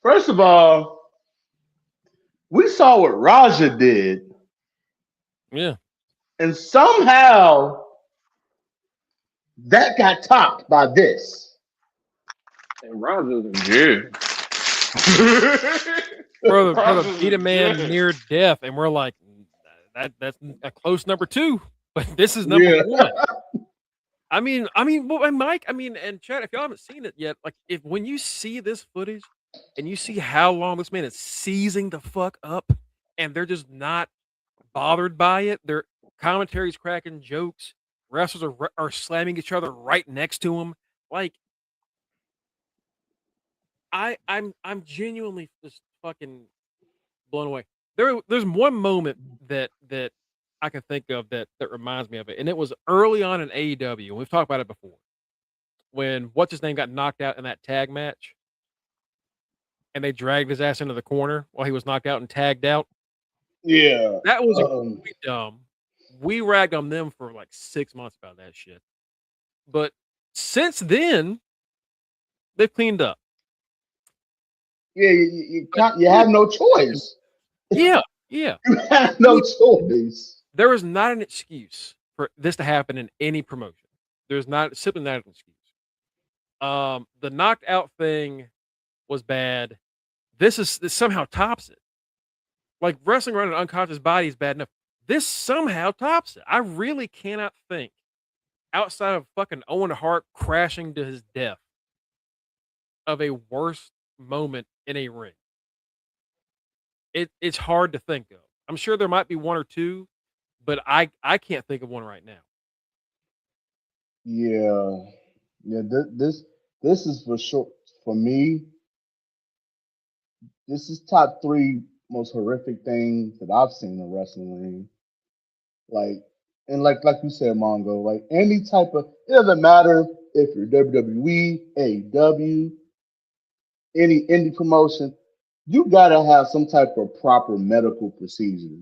first of all, we saw what Raja did, Yeah. and somehow that got topped by this. And Roger's in jail. Brother beat a in man jail. near death, and we're like, that's a close number 2, but this is number Yeah, 1. I mean, well, and Mike, and Chad, if y'all haven't seen it yet, like when you see this footage and you see how long this man is seizing the fuck up, and they're just not bothered by it. Their commentary's cracking jokes. Wrestlers are slamming each other right next to him. Like, I'm genuinely just fucking blown away. There's one moment that I can think of that reminds me of it, and it was early on in AEW, and we've talked about it before. When what's his name got knocked out in that tag match, and they dragged his ass into the corner while he was knocked out and tagged out. yeah. That was incredibly dumb. We ragged on them for like 6 months about that shit. But since then, they've cleaned up. Yeah, you have no choice. Yeah, yeah. You have no choice. There is not an excuse for this to happen in any promotion. There's simply not an excuse. The knocked out thing was bad. This somehow tops it. Like wrestling around an unconscious body is bad enough. This somehow tops it. I really cannot think outside of fucking Owen Hart crashing to his death of a worse moment in a ring. it's hard to think of. I'm sure there might be one or two, but I can't think of one right now. Yeah, yeah. This is for sure for me. This is top three most horrific things that I've seen in wrestling. Like, and like you said, Mongo. Like any type of, it doesn't matter if you're WWE, AEW, any indie promotion. You gotta have some type of proper medical procedure.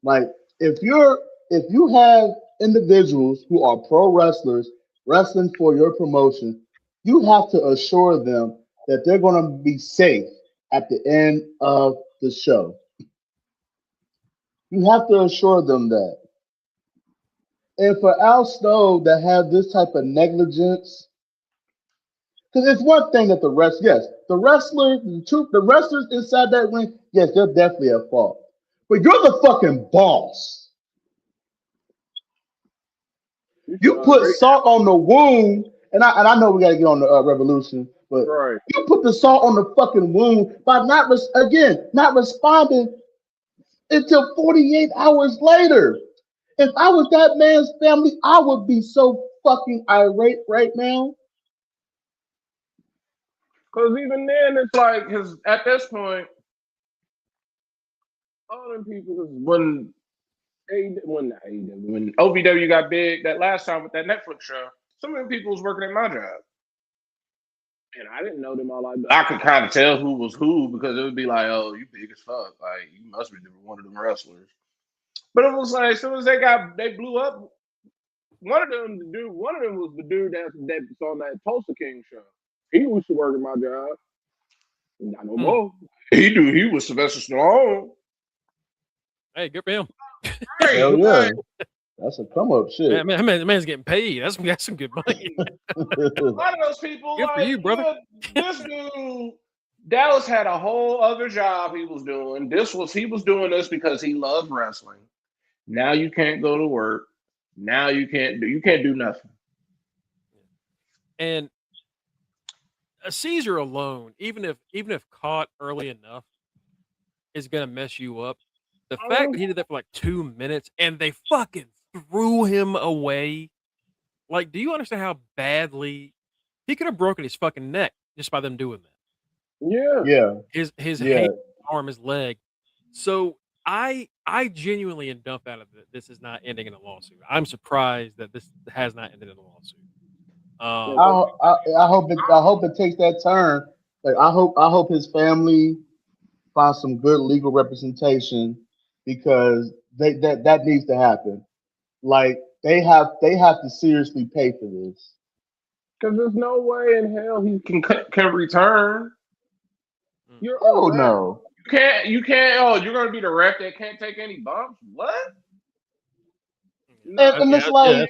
Like if you have individuals who are pro wrestlers wrestling for your promotion, you have to assure them that they're going to be safe at the end of the show. You have to assure them that. And for Al Snow to have this type of negligence, because it's one thing that the wrestlers inside that ring, yes, they're definitely at fault. But you're the fucking boss. You put salt on the wound, and I know we got to get on the revolution, but you put the salt on the fucking wound by not responding until 48 hours later. If I was that man's family, I would be so fucking irate right now. Because even then, it's like, because at this point, all them people, when OVW got big, that last time with that Netflix show, some of them people was working at my job. And I didn't know them all like that. I could kind of tell who was who because it would be like, oh, you big as fuck. Like, you must be one of them wrestlers. But it was like, as soon as they blew up, one of them was the dude that's on that Tulsa King show. He used to work at my job. Not no more. He was Sylvester Stallone. Hey, good for him. Hell yeah. That's a come up shit. Man, man's getting paid. That's some good money. A lot of those people, good for you, brother. This dude, Dallas had a whole other job he was doing. He was doing this because he loved wrestling. Now you can't go to work. Now you can't do nothing. And a seizure alone, even if caught early enough, is gonna mess you up. The fact that he did that for like 2 minutes and they fucking threw him away. Like, do you understand how badly he could have broken his fucking neck just by them doing that? Yeah. His hand, arm, his leg. So I genuinely am dumbfounded that this is not ending in a lawsuit. I'm surprised that this has not ended in a lawsuit. I hope it takes that turn. Like I hope his family finds some good legal representation because that needs to happen. Like they have to seriously pay for this. Because there's no way in hell he can return. No. You can't. Oh, you're gonna be the ref that can't take any bumps. What? And it's like,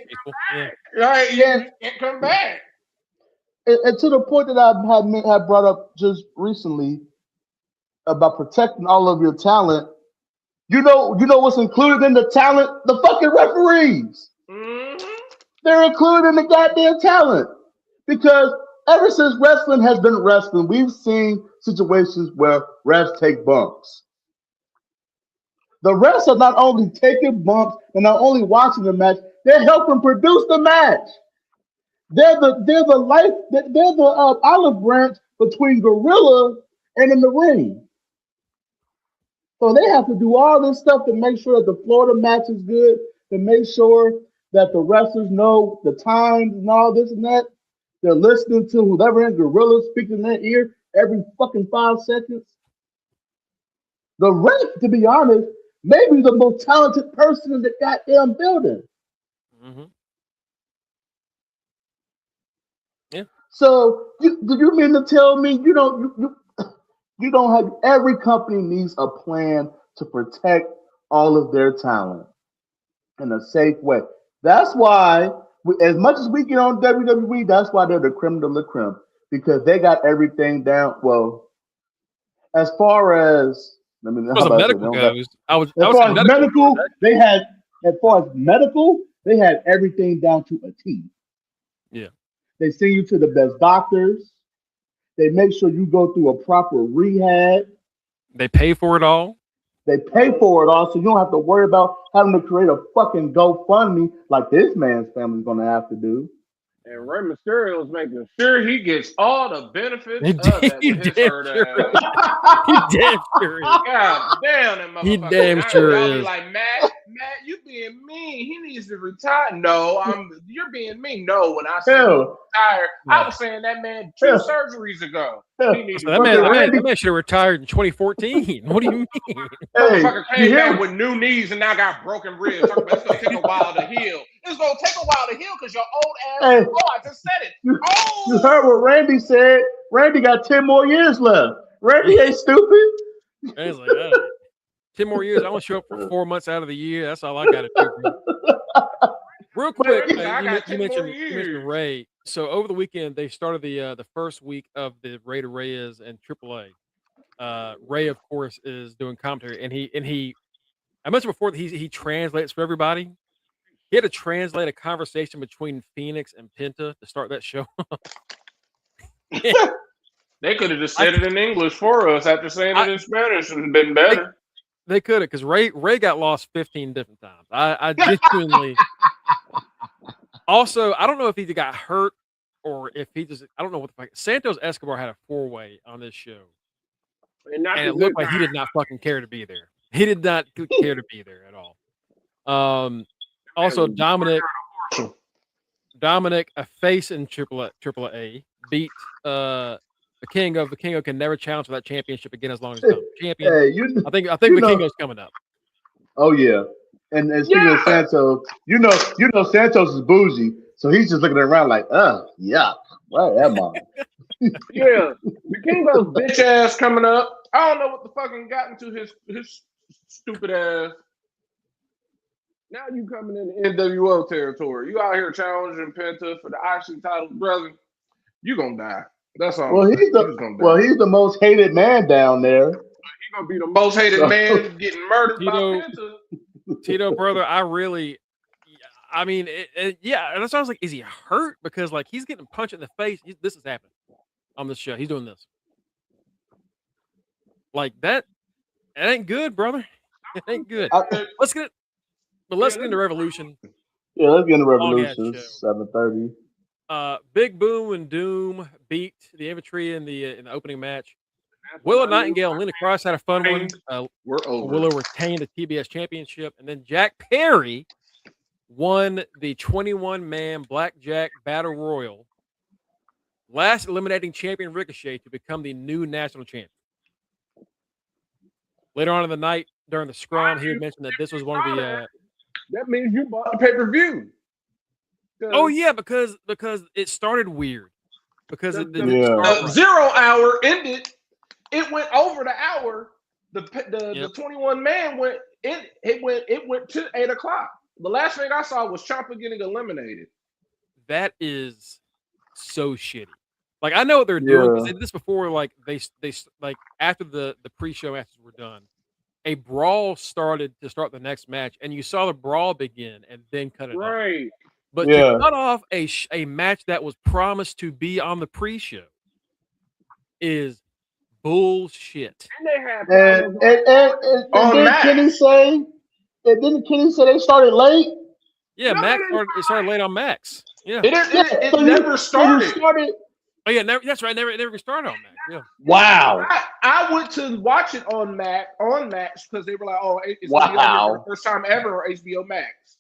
right? You can't come back. And to the point that I had brought up just recently about protecting all of your talent. You know what's included in the talent? The fucking referees. Mm-hmm. They're included in the goddamn talent because ever since wrestling has been wrestling, we've seen situations where refs take bumps. The refs are not only taking bumps and not only watching the match, they're helping produce the match. They're the olive branch between Gorilla and in the ring. So they have to do all this stuff to make sure that the Florida match is good, to make sure that the wrestlers know the times and all this and that. They're listening to whoever in Gorilla speaking in their ear every fucking 5 seconds. The ref, to be honest, may be the most talented person in the goddamn building. Mm-hmm. Yeah. So do you mean to tell me you don't have every company needs a plan to protect all of their talent in a safe way? That's why, as much as we get on WWE, that's why they're the creme de la creme because they got everything down. Well, as far as medical goes, they had everything down to a T. Yeah, they send you to the best doctors. They make sure you go through a proper rehab. They pay for it all. They pay for it all, so you don't have to worry about having to create a fucking GoFundMe like this man's family's gonna have to do. And Rey Mysterio is making sure he gets all the benefits He of that he with his damn hurt sure ass. He damn sure is. God damn, that motherfucker. He damn Now sure y'all be is. like, Matt, you being mean. He needs to retire. No, you're being mean. No, when I said he Hell, retired, I Yeah. was saying that man 2 hell, surgeries ago. hell. He needs So to that man, retire. that man should have retired in 2014. What do you mean? Hey, Motherfucker you came hear back me? with new knees and now got broken ribs. Talking about it's gonna take a while to heal. It's gonna take a while to heal because your old ass. Hey, Oh, I just said it. you Oh, heard what Randy said. Randy got 10 more years left. Randy ain't stupid. Man's like, all right, 10 more years. I want to show up for 4 months out of the year. That's all I got to do, bro. Real quick, Randy said, I got 10 more you years. mentioned Ray. So over the weekend, they started the first week of the Ray to Reyes and AAA. Ray, of course, is doing commentary, and he. I mentioned before that he translates for everybody. He had to translate a conversation between Phoenix and Penta to start that show. They could have just said it in English for us after saying it in Spanish and been better. They could have, because Ray got lost 15 different times. I genuinely. Also, I don't know if he got hurt or if he just. I don't know what the fuck. Santos Escobar had a 4-way on this show, And it looked like he did not fucking care to be there. He did not care to be there at all. Also, Dominic, a face in AAA, beat the Vikingo can never challenge for that championship again as long as he's champion. Hey, I think Vikingo's coming up. Oh yeah, and speaking of Santos, you know Santos is bougie, so he's just looking around like, yuck, where am I? Yeah, Vikingo's bitch ass coming up. I don't know what the fucking got into his stupid ass. Now you coming in the NWO territory. You out here challenging Penta for the IC title, brother. You gonna die. That's all. Well, he's the most hated man down there. He's gonna be the most hated man getting murdered by Penta. Tito, brother, I mean, yeah, and that's why I was like, is he hurt? Because like he's getting punched in the face. This is happening on this show. He's doing this. Like that ain't good, brother. It ain't good. Let's get into Revolution. Yeah, let's get into Revolution. 7:30. Big Boom and Doom beat the Infantry in the opening match. Willow Nightingale and Linda Cross had a fun one. We're over. Willow retained the TBS championship, and then Jack Perry won the 21-man Blackjack Battle Royal, last eliminating champion Ricochet to become the new national champion. Later on in the night, during the scrum, he had mentioned that this was one of the. That means you bought the pay-per-view. Oh yeah, because it started weird. Because it didn't the start right. 0 hour ended. It went over the hour. The 21 man went. It went to 8 o'clock. The last thing I saw was Ciampa getting eliminated. That is so shitty. Like I know what they're doing because they did this before. Like they like after the pre-show matches were done, a brawl started to start the next match, and you saw the brawl begin and then cut it off. But to cut off a match that was promised to be on the pre-show is bullshit. And they had and didn't Kenny say they started late? Yeah, Max started late on Max. Yeah, it never started. Oh yeah, that's right. Never started on Max. Yeah. Wow. I went to watch it on Max because they were like, "Oh, it's gonna be on the first time ever on HBO Max."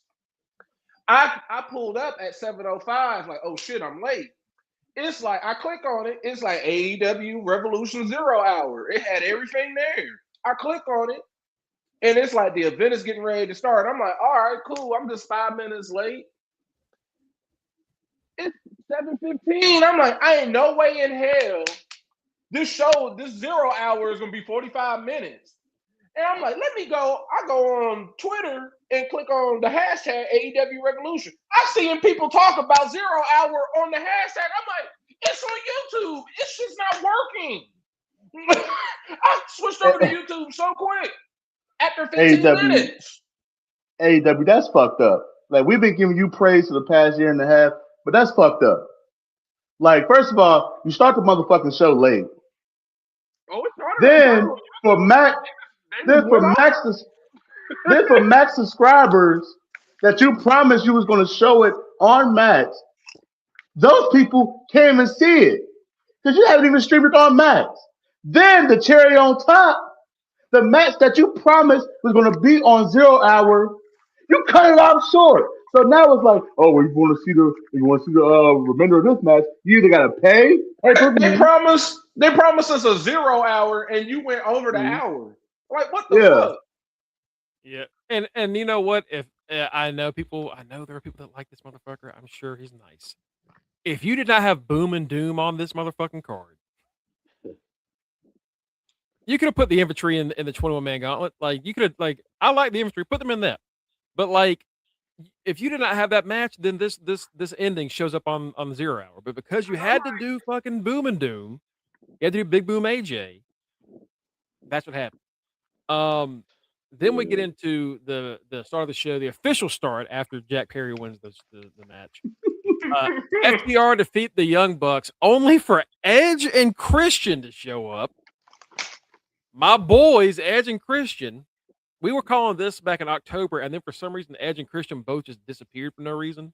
I pulled up at 7:05, like, "Oh shit, I'm late." It's like I click on it. It's like AEW Revolution 0 hour. It had everything there. I click on it, and it's like the event is getting ready to start. I'm like, all right, cool. I'm just 5 minutes late. It's 7:15. I'm like, I ain't no way in hell this 0 hour is gonna be 45 minutes. And I'm like, let me go. I go on Twitter and click on the hashtag AEW Revolution. I'm seeing people talk about 0 hour on the hashtag. I'm like, it's on YouTube. It's just not working. I switched over to YouTube so quick after 15 minutes. AEW, that's fucked up. Like, we've been giving you praise for the past year and a half, but that's fucked up. Like, first of all, you start the motherfucking show late. Oh, it started. for Max, then for Max subscribers that you promised you was going to show it on Max. Those people can't even see it because you haven't even streamed it on Max. Then the cherry on top, the match that you promised was going to be on 0 Hour, you cut it off short. So now it's like, oh, well, you want to see the remainder of this match? You either got to pay per They view. promised us a 0 hour, and you went over the hour. Like, what the fuck? Yeah, and you know what? If I know there are people that like this motherfucker. I'm sure he's nice. If you did not have Boom and Doom on this motherfucking card, you could have put the infantry in the 21-man gauntlet. Like you could have I like the infantry, put them in that. But like, if you did not have that match, then this ending shows up on the 0 Hour. But because you had to do fucking Boom and Doom, you had to do Big Boom AJ. That's what happened. Then we get into the start of the show, the official start after Jack Perry wins the match. FTR defeat the Young Bucks only for Edge and Christian to show up. My boys, Edge and Christian, we were calling this back in October, and then for some reason, Edge and Christian both just disappeared for no reason.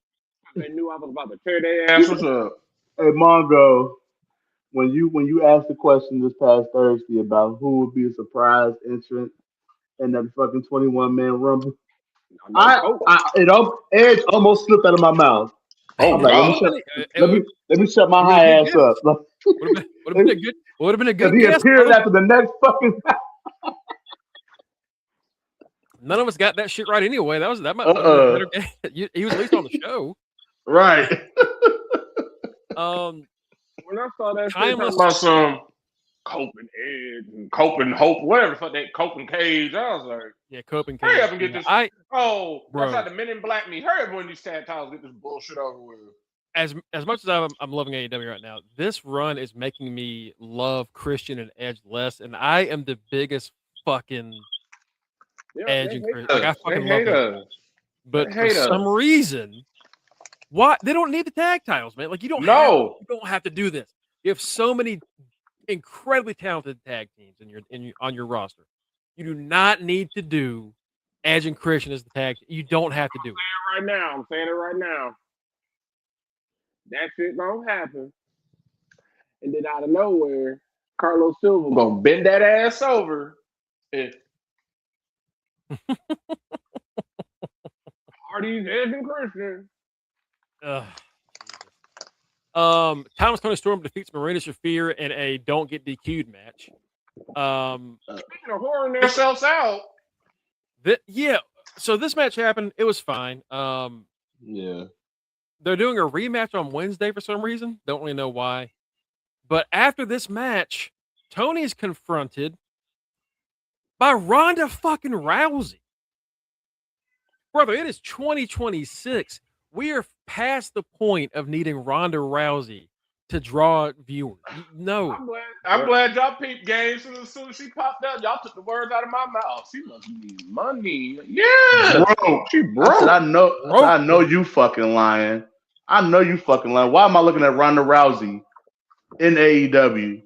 They knew I was about to tear their ass. What's up? Hey, Mongo, when you asked the question this past Thursday about who would be a surprise entrant in that fucking 21-man rumble, Edge almost slipped out of my mouth. I'm like, let me shut my high ass up. Would have been a good he guess. appeared after the next fucking. None of us got that shit right anyway. That might have been a better game. He was at least on the show, right? When I saw that shit about some Cope and Edge and Cope and Hope, whatever the fuck that Cope and Cage, I was like, yeah, Cope and Cage. Hurry up and get this. Bro. That's how the Men in Black me. Hurry up when these tag titles get this bullshit over with. As much as I'm loving AEW right now, this run is making me love Christian and Edge less, and I am the biggest fucking Edge and Christian. Like I fucking love them. But for some reason, why they don't need the tag titles, man? Like you don't have to do this. You have so many incredibly talented tag teams on your roster. You do not need to do Edge and Christian as the tag. You don't have to do it. I'm saying it right now. That shit gonna happen. And then out of nowhere, Carlos Silva gonna bend that ass over. Hardy's Edge and Christian. Thomas Tony Storm defeats Marina Shafir in a don't get DQ'd match. Speaking of whoring themselves out. So this match happened. It was fine. Yeah. They're doing a rematch on Wednesday for some reason. Don't really know why. But after this match, Tony is confronted by Ronda fucking Rousey. Brother, it is 2026. We are past the point of needing Ronda Rousey to draw viewers. No. I'm glad y'all peeped games as soon as she popped out. Y'all took the words out of my mouth. She must need money. Yeah. Bro, she broke. I know you fucking lying. I know you fucking lying. Why am I looking at Ronda Rousey in AEW?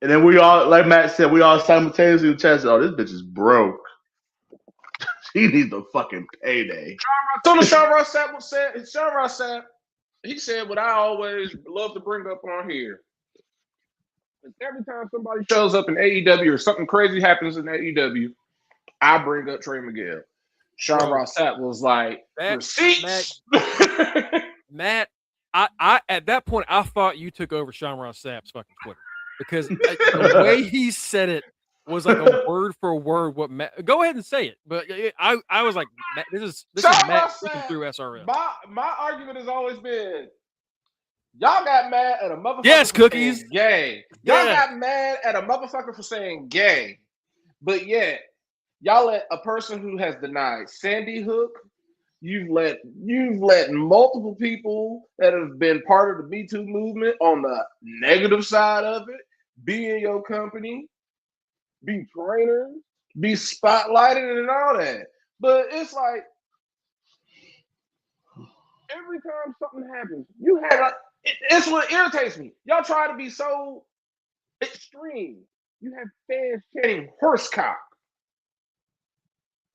And then we all, like Matt said, we all simultaneously chest, oh, this bitch is broke. She needs a fucking payday. Sean Ross Sapp, he said what I always love to bring up on here. Every time somebody shows up in AEW or something crazy happens in AEW, I bring up Trey Miguel. Sean Ross Sapp was like, receipts. Matt, I at that point I thought you took over Sean Ross Sapp's fucking Twitter because the way he said it was like a word for word. What Matt? Go ahead and say it. But I was like, this is Matt speaking through SRL. My argument has always been, y'all got mad at a motherfucker. Yes, cookies. Gay. Y'all got mad at a motherfucker for saying gay, but yet y'all let a person who has denied Sandy Hook. You've let multiple people that have been part of the Me Too movement on the negative side of it be in your company, be trainers, be spotlighted and all that. But it's like every time something happens, you have it's what irritates me. Y'all try to be so extreme. You have fans chanting horsecock.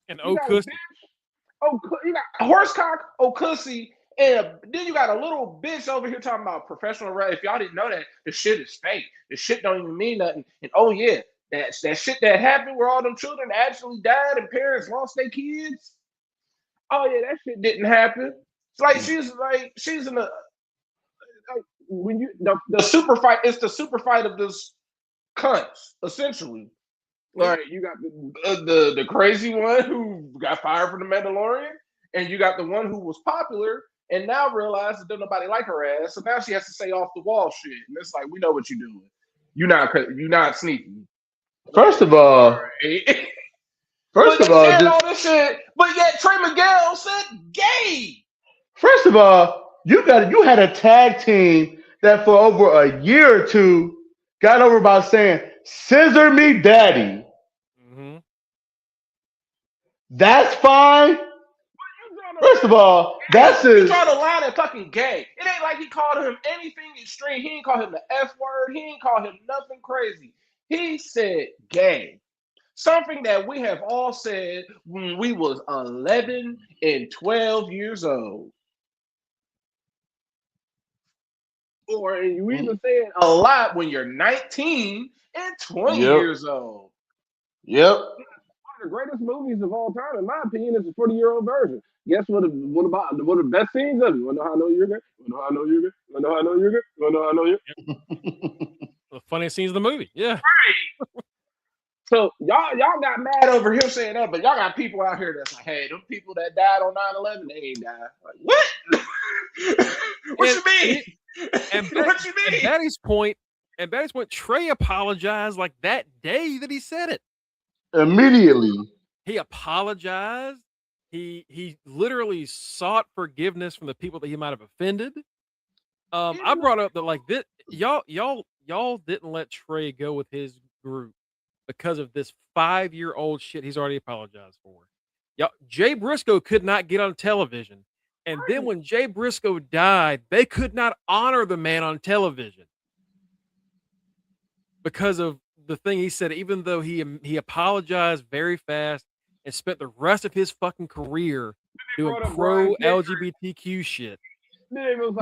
And You oh, got a cuss. you got a horsecock, cussy, and then you got a little bitch over here talking about professional wrestling. If y'all didn't know that, the shit is fake. The shit don't even mean nothing. And oh yeah, that shit that happened where all them children actually died and parents lost their kids. Oh yeah, that shit didn't happen. It's like she's in a like, when you the super fight. It's the super fight of this cunts essentially. Like you got the crazy one who got fired from the Mandalorian, and you got the one who was popular and now realized that don't nobody like her ass, so now she has to say off the wall shit. And it's like, we know what you're doing. You're not sneaky. First of all, all this shit, but yet Trey Miguel said gay. First of all, you had a tag team that for over a year or two got over by saying "Scissor me, daddy." Mm-hmm. That's fine. First of all, that's he draw the line at fucking gay. It ain't like he called him anything extreme. He ain't call him the F word. He ain't call him nothing crazy. He said gay. Something that we have all said when we was 11 and 12 years old. Or you even say it a lot when you're 19 and 20 years old. Yep. One of the greatest movies of all time, in my opinion, is the 40-year-old version. Guess what? What about one of the best scenes of it? Wanna know how I know you're good? Wanna know how I know you're good? Wanna know how I know you're good? Wanna know how I know you're good? The funniest scenes of the movie. Yeah. Right. So y'all got mad over him saying that, but y'all got people out here that's like, hey, them people that died on 9/11, they ain't died. Like, what? What you mean? What you mean? And Betty's point, Trey apologized like that day that he said it. Immediately. He apologized. He literally sought forgiveness from the people that he might have offended. I brought up that like this, y'all didn't let Trey go with his group because of this 5-year-old shit he's already apologized for. Jay Briscoe could not get on television. And then when Jay Briscoe died, they could not honor the man on television because of the thing he said, even though he apologized very fast and spent the rest of his fucking career doing pro LGBTQ shit. And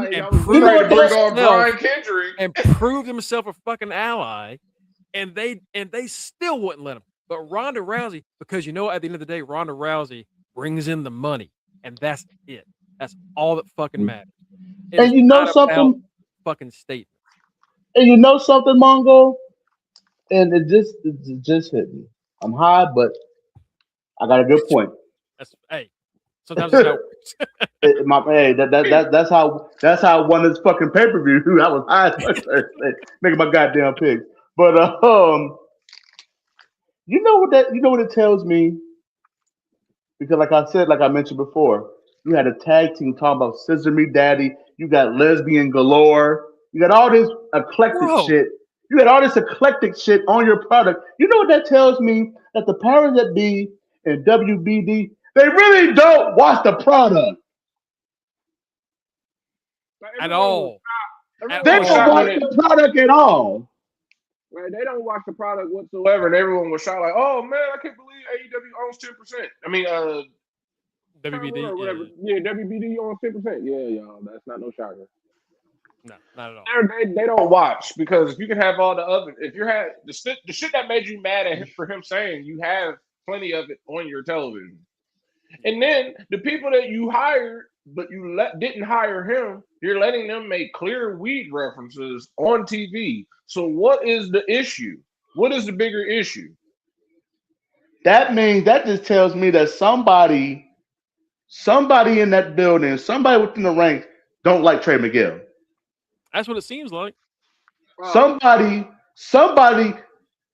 proved himself a fucking ally. And they still wouldn't let him. But Ronda Rousey, because you know, at the end of the day, Ronda Rousey brings in the money, and that's it. That's all that fucking matters. And you know something? Fucking statement. And you know something, Mongo? And it just hit me. I'm high, but I got a good point. Sometimes it's not works. That's how I won this fucking pay-per-view. I was high making my goddamn picks. But you know what it tells me? Because like I mentioned before, you had a tag team talking about Scissor Me Daddy, you got lesbian galore, you got all this eclectic shit. You got all this eclectic shit on your product. You know what that tells me? That the powers that be in WBD, they really don't watch the product. At all. They don't watch the product at all. Right, they don't watch the product whatsoever, and everyone was shocked like, "Oh man, I can't believe AEW owns 10%." I mean, WBD or whatever. Yeah, WBD owns 10%. Yeah, y'all, that's not no shocker. No, not at all. They don't watch because if you can have all the other, if you had the shit that made you mad at him for him saying, you have plenty of it on your television, and then the people that you hired but you didn't hire him, you're letting them make clear weed references on TV. So what is the issue? What is the bigger issue? That just tells me that somebody in that building, somebody within the ranks, don't like Trey Miguel. That's what it seems like. Somebody,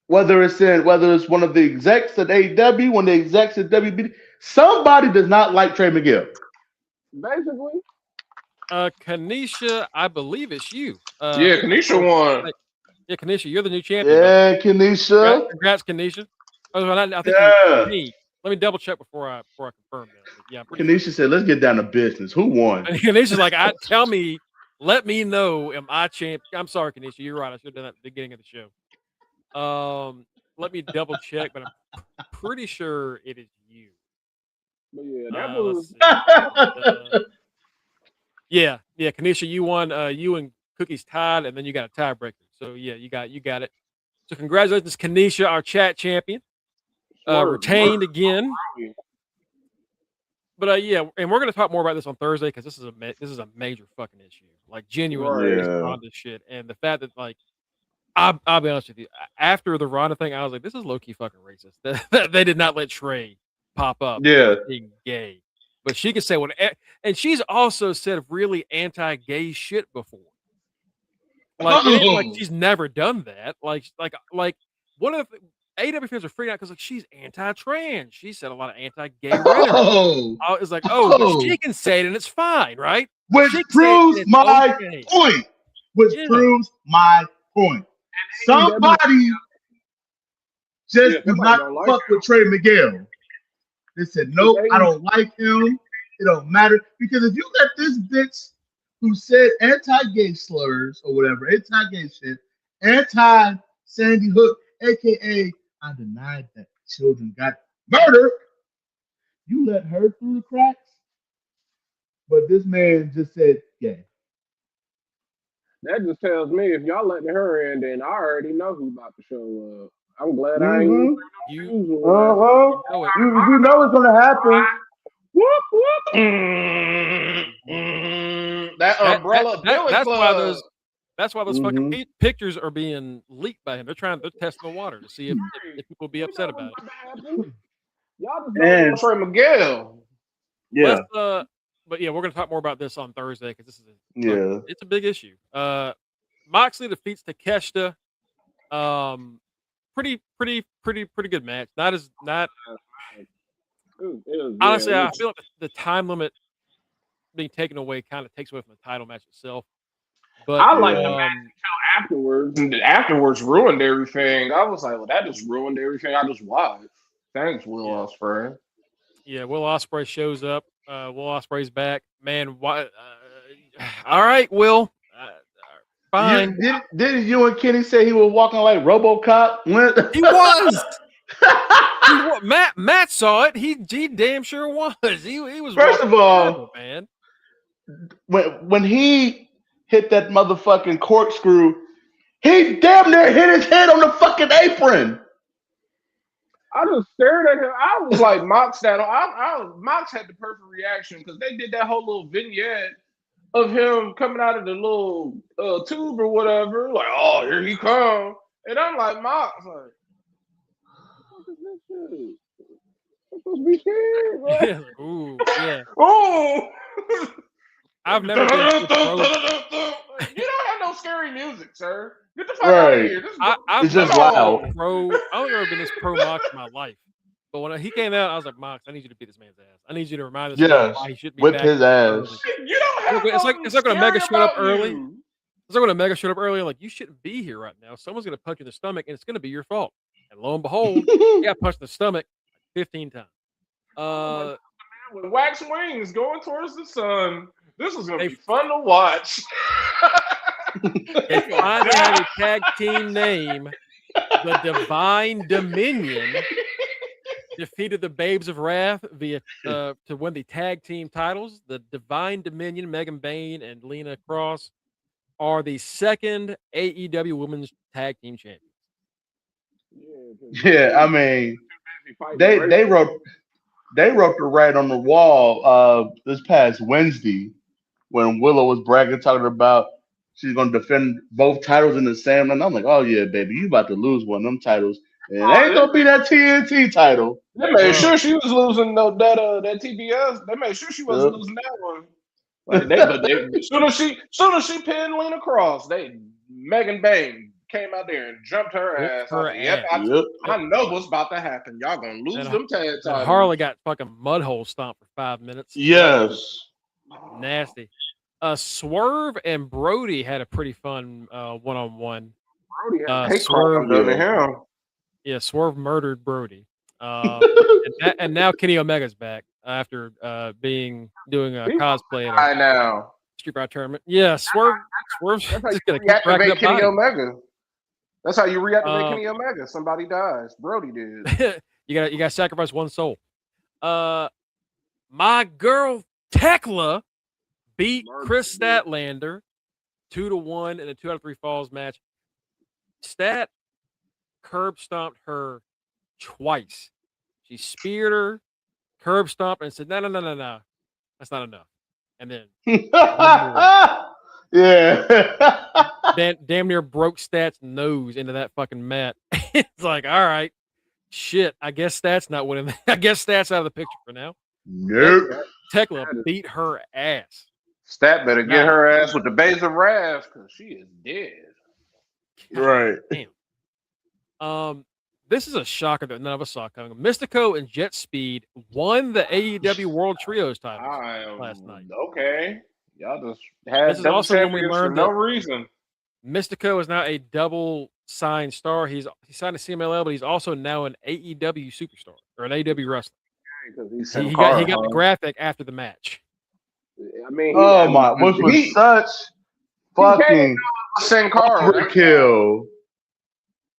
whether it's one of the execs at AEW, one of the execs at WBD, somebody does not like Trey Miguel. Basically. Kanisha, I believe it's you. Yeah, Kanisha won. Yeah, Kanisha, you're the new champion. Yeah, Kanisha. Congrats, Kanisha. I think me. Let me double check before I confirm that. But yeah, Kanisha said, "Let's get down to business. Who won?" And Kanisha's like, let me know. Am I champ? I'm sorry, Kanisha. You're right. I should have done that at the beginning of the show. Let me double check, but I'm pretty sure it is you. But yeah, that Let's was. see. Yeah, Kanisha, you won. You and Cookies tied, and then you got a tiebreaker. So yeah, you got it. So congratulations, Kanisha, our chat champion, retained again. But yeah, and we're gonna talk more about this on Thursday because this is a major fucking issue, like genuinely is Ronda shit, and the fact that like I'll be honest with you, after the Ronda thing, I was like, this is low key fucking racist. They did not let Trey pop up as being gay, but she could say what, and she's also said really anti-gay shit before. Like it ain't like she's never done that. Like one of the AW fans are freaking out because like she's anti-trans. She said a lot of anti-gay rhetoric. I was like, but she can say it and it's fine, right? Which proves my point. Proves my point. Somebody just do not fuck with Trey Miguel. They said, nope, I don't like him. It don't matter. Because if you let this bitch who said anti-gay slurs or whatever, anti-gay shit, anti-Sandy Hook, a.k.a. I denied that children got murdered, you let her through the cracks? But this man just said gay. That just tells me if y'all letting her in, then I already know who's about to show up. I'm glad I ain't. You know it's gonna happen. That umbrella that's club. Why those fucking pictures are being leaked by him. They're testing the water to see if people will be upset about it. Y'all just don't Trey Miguel. Yeah. But yeah, we're gonna talk more about this on Thursday because this is it's a big issue. Moxley defeats Takeshita. Pretty good match. Honestly, I feel like the time limit being taken away kind of takes away from the title match itself. But I like the match until afterwards, and afterwards ruined everything. I was like, well, that just ruined everything I just watched. Thanks, Will Ospreay. Yeah, Will Ospreay shows up. Will Ospreay's back. Man, why? All right, Will. Fine. Didn't you and Kenny say he was walking like RoboCop? He was. Matt saw it. He damn sure was. He was. First of all, man, when he hit that motherfucking corkscrew, he damn near hit his head on the fucking apron. I just stared at him. I was like, Mox Mox had the perfect reaction because they did that whole little vignette of him coming out of the little tube or whatever. Like, oh, here he comes. And I'm like, Mox, like, what is this shit? I'm supposed to be scared, right? Yeah. Ooh, yeah. Ooh. I've never been You don't have no scary music, sir. Get the fuck out of here. It's just loud. I've never been this pro Mox in my life. But when he came out, I was like, Mox, I need you to beat this man's ass. I need you to remind this man why he should be whip back. His ass. You don't have it's like when a Mega showed up early. It's like when a Mega showed up early. Like, you shouldn't be here right now. Someone's going to punch you in the stomach, and it's going to be your fault. And lo and behold, he got punched in the stomach 15 times. With wax wings going towards the sun, this is going to be fun to watch. They finally had a tag team name. The Divine Dominion defeated the Babes of Wrath to win the tag team titles. The Divine Dominion, Megan Bayne and Lena Cross, are the second AEW Women's Tag Team Champions. Yeah, I mean, they wrote the right on the wall this past Wednesday when Willow was bragging, talking about she's going to defend both titles in the same. And I'm like, oh yeah, baby, you about to lose one of them titles. And it ain't going to be that TNT title. They made sure she was losing that TBS. They made sure she wasn't losing that one. Like soon as she pinned Lena Cross, Megan Bayne came out there and jumped her ass. I know what's about to happen. Y'all gonna lose them tag titles. Harley got fucking mudhole stomped for 5 minutes. Yes. Nasty. Swerve and Brody had a pretty fun one-on-one. Brody had Swerve under him. Yeah, Swerve murdered Brody. And now Kenny Omega's back after doing a cosplay at now Street Fighter tournament. Yeah, Swerve's just gonna keep reactivate Kenny Omega. That's how you reactivate Kenny Omega. Somebody dies. Brody did. you got to sacrifice one soul. My girl Tekla beat Chris Statlander 2-1 in a 2 out of 3 falls match. Stat curb stomped her twice. She speared her, curb stomped, and said, no, that's not enough. And then yeah, damn near broke Stat's nose into that fucking mat. It's like, all right, shit. I guess Stat's not winning. I guess Stat's out of the picture for now. nope. Tekla beat her ass. Stat better get her ass with the base of Ravs because she is dead. Right. Damn. This is a shocker that none of us saw coming. Mystico and Jet Speed won the AEW World Trios title last night. Okay. Y'all just had this is also when we learned for no reason. Mystico is now a double signed star. He signed a CMLL, but he's also now an AEW superstar or an AEW wrestler. He got the graphic after the match. I mean, which was such fucking overkill.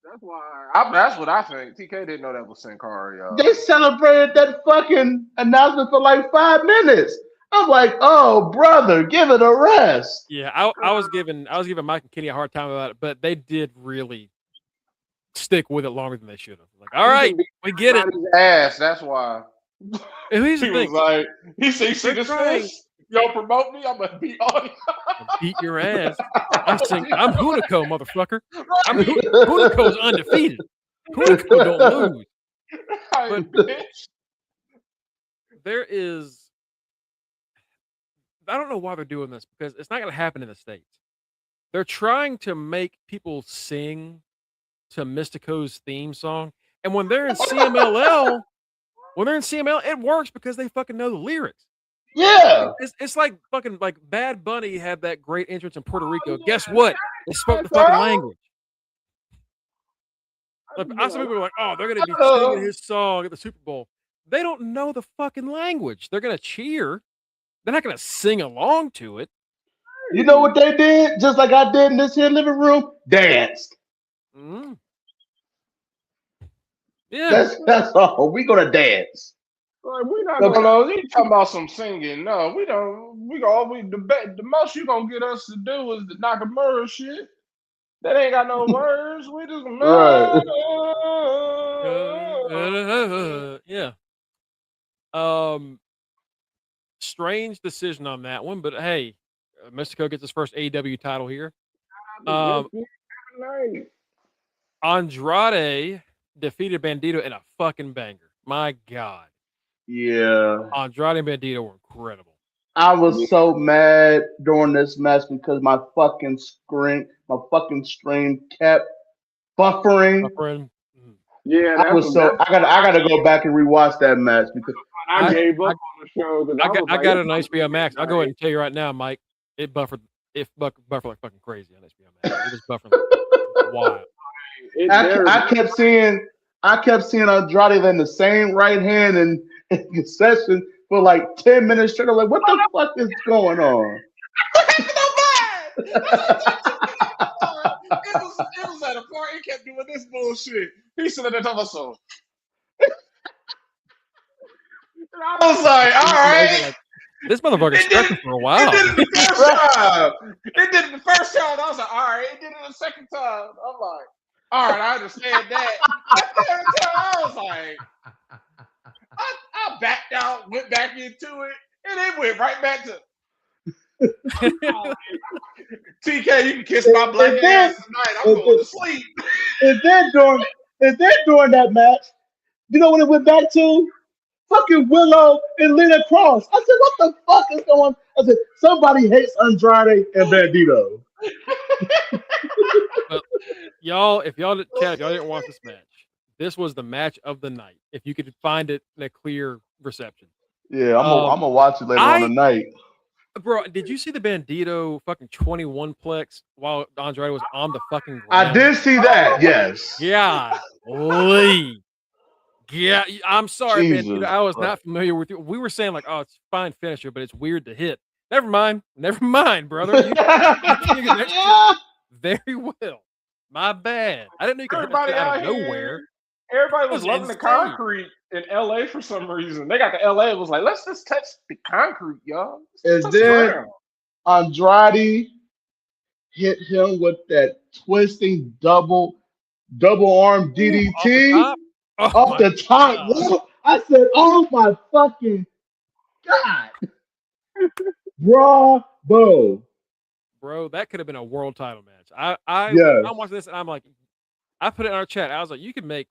That's why. That's what I think. TK didn't know that was Sin Cara, y'all. They celebrated that fucking announcement for like 5 minutes. I'm like, oh brother, give it a rest. Yeah, I was giving Mike and Kenny a hard time about it, but they did really stick with it longer than they should have. Like, all right, we get it. Ass. That's why. Here's the thing. Was like, he see this face. Y'all promote me, I'm gonna beat all you. Beat your ass. I'm Hunico, motherfucker. Hunico's undefeated. Hunico don't lose. But there is, I don't know why they're doing this because it's not going to happen in the States. They're trying to make people sing to Mystico's theme song, and when they're in CMLL, it works because they fucking know the lyrics. Yeah, it's like fucking like Bad Bunny had that great entrance in Puerto Rico. Guess what? They spoke the fucking language. Like, I saw people like, oh, they're gonna be singing his song at the Super Bowl. They don't know the fucking language. They're gonna cheer. They're not gonna sing along to it. You know what they did? Just like I did in this here living room, danced. Mm-hmm. Yeah, that's all. We gonna dance. Like, we're not gonna. You talking about some singing? No, we don't. The most you gonna get us to do is the Nakamura shit. That ain't got no words. We just yeah. Strange decision on that one, but hey, Mystico gets his first AEW title here. Andrade defeated Bandito in a fucking banger. My God. Yeah. Andrade and Bandito were incredible. I was so mad during this match because my fucking stream kept buffering. Yeah, I gotta go back and rewatch that match because I gave up on the show. I got an HBO Max. I'll go ahead and tell you right now, Mike. It buffered like fucking crazy on HBO Max. It was buffering like wild. I kept seeing Andrade in the same right hand in session for like 10 minutes straight. I'm like, what the fuck is going on? It was at a part. He kept doing this bullshit. He sitting there talking about so. I was like, all right. This motherfucker's stretching for a while. It did it the first time. I was like, all right. It did it the second time. I'm like, all right, I understand that. The third time, I was like, I backed out, went back into it, and it went right back to TK. You can kiss my black ass tonight. I'm going to sleep. Is that during that match? You know what it went back to? Fucking Willow and Lena Cross. I said, what the fuck is going on? I said, somebody hates Andrade and Bandito. Y'all, if y'all didn't watch this match, this was the match of the night. If you could find it in a clear reception. Yeah, I'm gonna watch it later on tonight. Bro, did you see the Bandito fucking 21-plex while Andrade was on the fucking ground? I did see that, yes. Yeah. Yeah, I'm sorry, Bandito. I was not familiar with you. We were saying like, oh, it's a fine finisher, but it's weird to hit. Never mind, brother. You that shit very well. My bad. I didn't know you could hit that Everybody shit out out of nowhere. here, everybody That was was loving the insane. concrete in LA for some reason. They got the LA. It was like, let's just touch the concrete, y'all. And Touch the then ground. Andrade hit him with that twisting double arm Ooh, DDT off off the the top top. rope. I said, "Oh my fucking god, bravo!" Bro, that could have been a world title match. I'm Yes, watching this and I'm like, I put it in our chat. I was like, you could make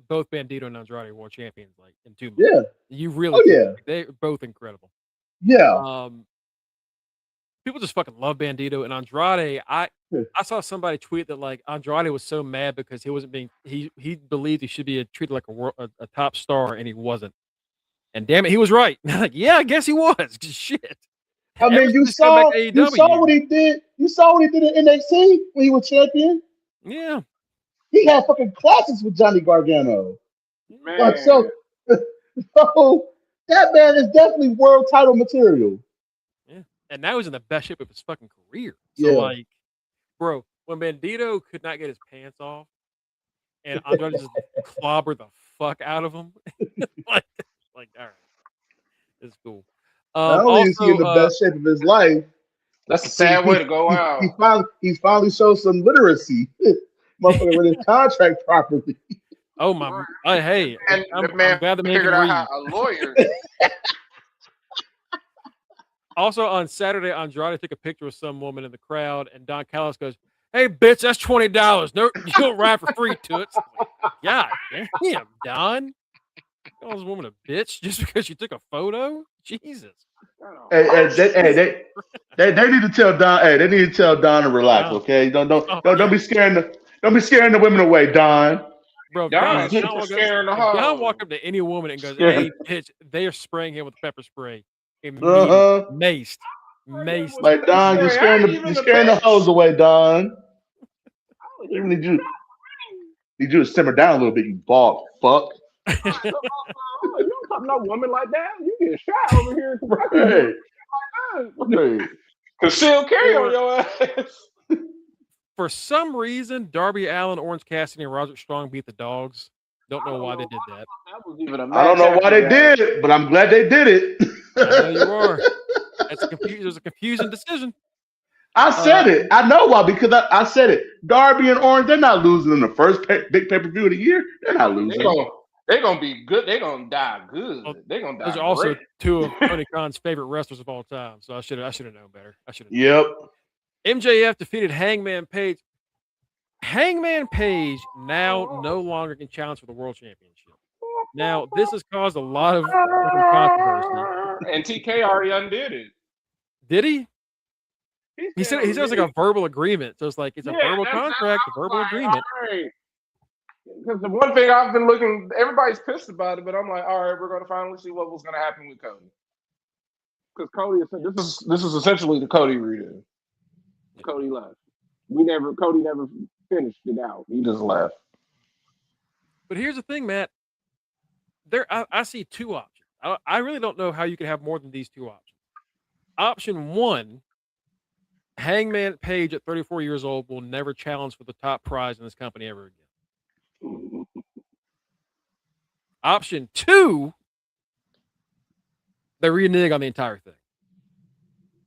both Bandito and Andrade world champions like in 2 months. yeah, You really oh could. yeah, They're both incredible. yeah. People just fucking love Bandito and Andrade. I saw somebody tweet that like Andrade was so mad because he wasn't being he believed he should be treated like a top star and he wasn't. And damn it, he was right. Like, yeah, I guess he was. Shit. I Ever mean, since he's come back to you saw AEW. what he did. You saw what he did in NXT when he was champion. Yeah. He had fucking classics with Johnny Gargano. Man, Like so that man is definitely world title material. Yeah. And now he's in the best shape of his fucking career. So Yeah. like, bro, when Bandito could not get his pants off and Andrade just clobbered the fuck out of him. like, all right. It's cool. Not only is he in the best shape of his life, that's a sad way to go out. He finally showed some literacy. Motherfucker read his contract properly. Oh my! Hey, And I'm the man glad the man figured can out read. how a lawyer. Also on Saturday, Andrade took a picture with some woman in the crowd, and Don Callis goes, "Hey, bitch, that's $20. No, you don't ride for free to it." God damn, Don, call this woman a bitch just because she took a photo? Jesus. They need to tell Don. Hey, they need to tell Don to relax. Okay, don't be scaring the women away, Don. Bro, Don Don walk up to any woman and goes, "Hey, bitch," they are spraying him with pepper spray. Maced. Like Don, you're scaring the hoes away, Don. You need you to simmer down a little bit, you bald fuck. You don't talk no woman like that. You get shot over here. Hey. Concealed carry on your ass. For some reason, Darby Allin, Orange Cassidy, and Roderick Strong beat the Dogs. Don't know why they did that. I don't know why they did it, but I'm glad they did it. I know you are. There's a confusing decision. I said it. I know why, because I said it. Darby and Orange, they're not losing in the first big pay-per-view of the year. They're not losing. They're gonna be good. They're gonna die good. They're gonna die. Those are also two of Tony Khan's favorite wrestlers of all time. So I should have known better. Yep. MJF defeated Hangman Page. Hangman Page now no longer can challenge for the World Championship. Now, this has caused a lot of controversy. And TK already undid it. Did he? He said it was like a verbal agreement. So it's like it's a verbal contract, a verbal agreement. Because the one thing I've been looking, everybody's pissed about it, but I'm like, all right, we're gonna finally see what was gonna happen with Cody. Because Cody, this is essentially the Cody redo. Cody left. Cody never finished it out. He just left. But here's the thing, Matt. I see two options. I really don't know how you can have more than these two options. Option one, Hangman Page at 34 years old will never challenge for the top prize in this company ever again. Option two, they renege on the entire thing.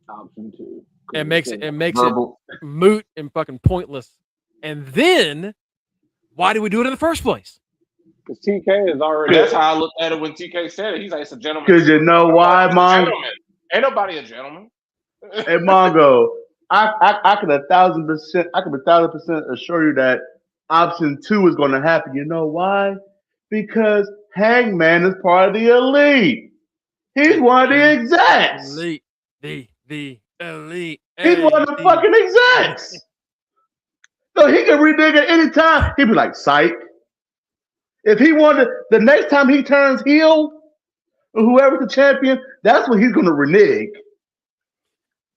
Option two. And makes it moot and fucking pointless. And then, why do we do it in the first place? Because TK is already. That's how I looked at it when TK said it. He's like, it's a gentleman. Because you know why, Mongo? Ain't nobody a gentleman. Hey, Mongo, I can 1,000% assure you that option two is going to happen. You know why? Because Hangman is part of the elite. He's one of the execs. Elite. The elite. He's one of the fucking execs. So he can renege at any time. He'd be like, psych. If he wanted, the next time he turns heel, or whoever's the champion, that's when he's going to renege.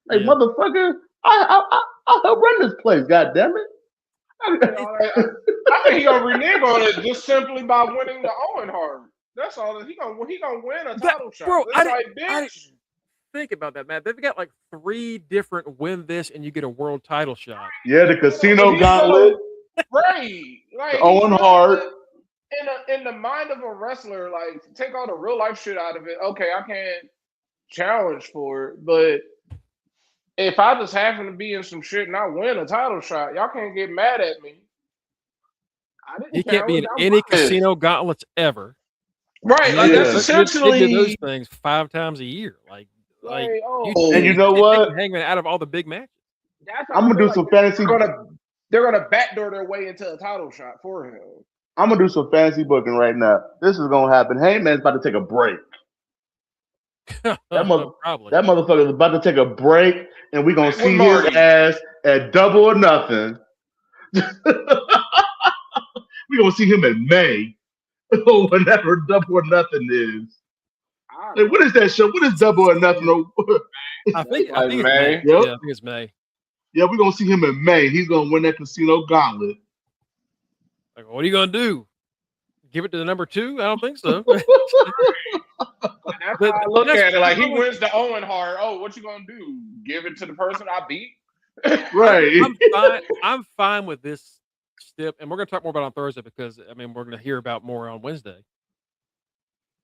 Like, motherfucker, I'll help run this place, goddammit. I think he's going to renege on it just simply by winning the Owen Hart. That's all. He's going to win a title shot. Bro, I didn't think about that, Matt. They've got like 3 different win this and you get a world title shot. Yeah, the casino gauntlet. Right. Like Owen Hart. in the mind of a wrestler, like take all the real life shit out of it. Okay, I can't challenge for it, but if I just happen to be in some shit and I win a title shot, y'all can't get mad at me. I didn't He can't be in challenge. I'm any pissed. casino gauntlets ever. Right, like Yeah. that's But you do those essentially things 5 times a year. Like like And you know you're what? taking Hangman out of all the big matches. that's how I'm I gonna feel do like some fantasy. they're gonna backdoor their way into a title shot for him. I'm gonna do some fantasy booking right now. This is gonna happen. Heyman's about to take a break. Probably. That motherfucker is about to take a break, and we're gonna see his Marty. ass at Double or Nothing. We're gonna see him in May, or whenever Double or Nothing is. Like, what is that show? What is Double or Nothing? I think Like it's May. May. Yep. Yeah, I think it's May. Yeah, we're gonna see him in May. He's gonna win that casino gauntlet. Like, what are you gonna do? Give it to the number 2? I don't think so. That's how I look at it. Like he wins the Owen Hart. Oh, what you gonna do? Give it to the person I beat? Right. I'm fine with this step, and we're gonna talk more about it on Thursday because I mean we're gonna hear about more on Wednesday.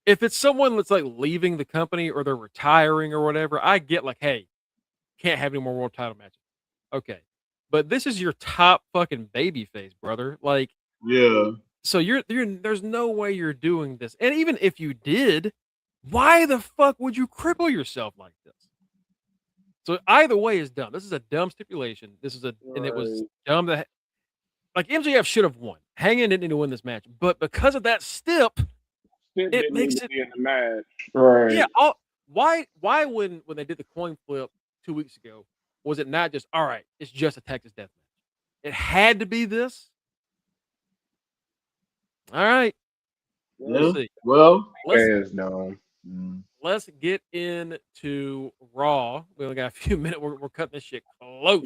If it's someone that's like leaving the company or they're retiring or whatever, I get like, hey, can't have any more world title matches. Okay. But this is your top fucking baby face, brother. Like, Yeah. so you're there's no way you're doing this. And even if you did, why the fuck would you cripple yourself like this? So either way is dumb. This is a dumb stipulation. And it was dumb that like MJF should have won. Hangman didn't need to win this match, but because of that stip, it makes it in the match. Right. Yeah. Why when they did the coin flip 2 weeks ago, was it not just all right? It's just a Texas death match. It had to be this. All right. We'll see. Well, Let's get into Raw. We only got a few minutes. We're cutting this shit close.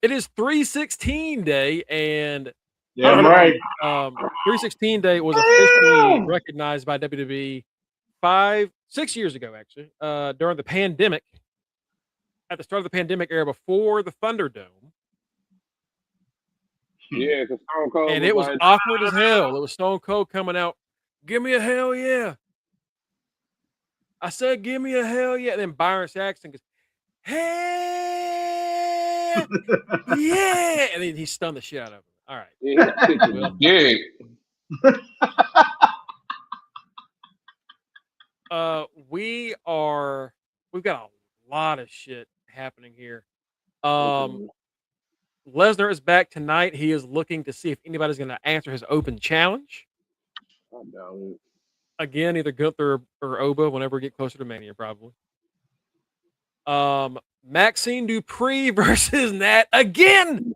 It is 316 day, and yeah, right. 316 day was officially recognized by WWE 6 years ago, actually, during the pandemic. At the start of the pandemic era, before the Thunderdome. Yeah, because Stone Cold. And it was awkward as hell. It was Stone Cold coming out, give me a hell yeah. I said, give me a hell yeah. And then Byron Saxton goes, hell yeah. And then he stunned the shit out of him. All right. Yeah. We've got a lot of shit happening here. Lesnar is back tonight. He is looking to see if anybody's going to answer his open challenge. I doubt it. Again, either Gunther or Oba whenever we get closer to Mania, probably. Maxine Dupree versus Nat again.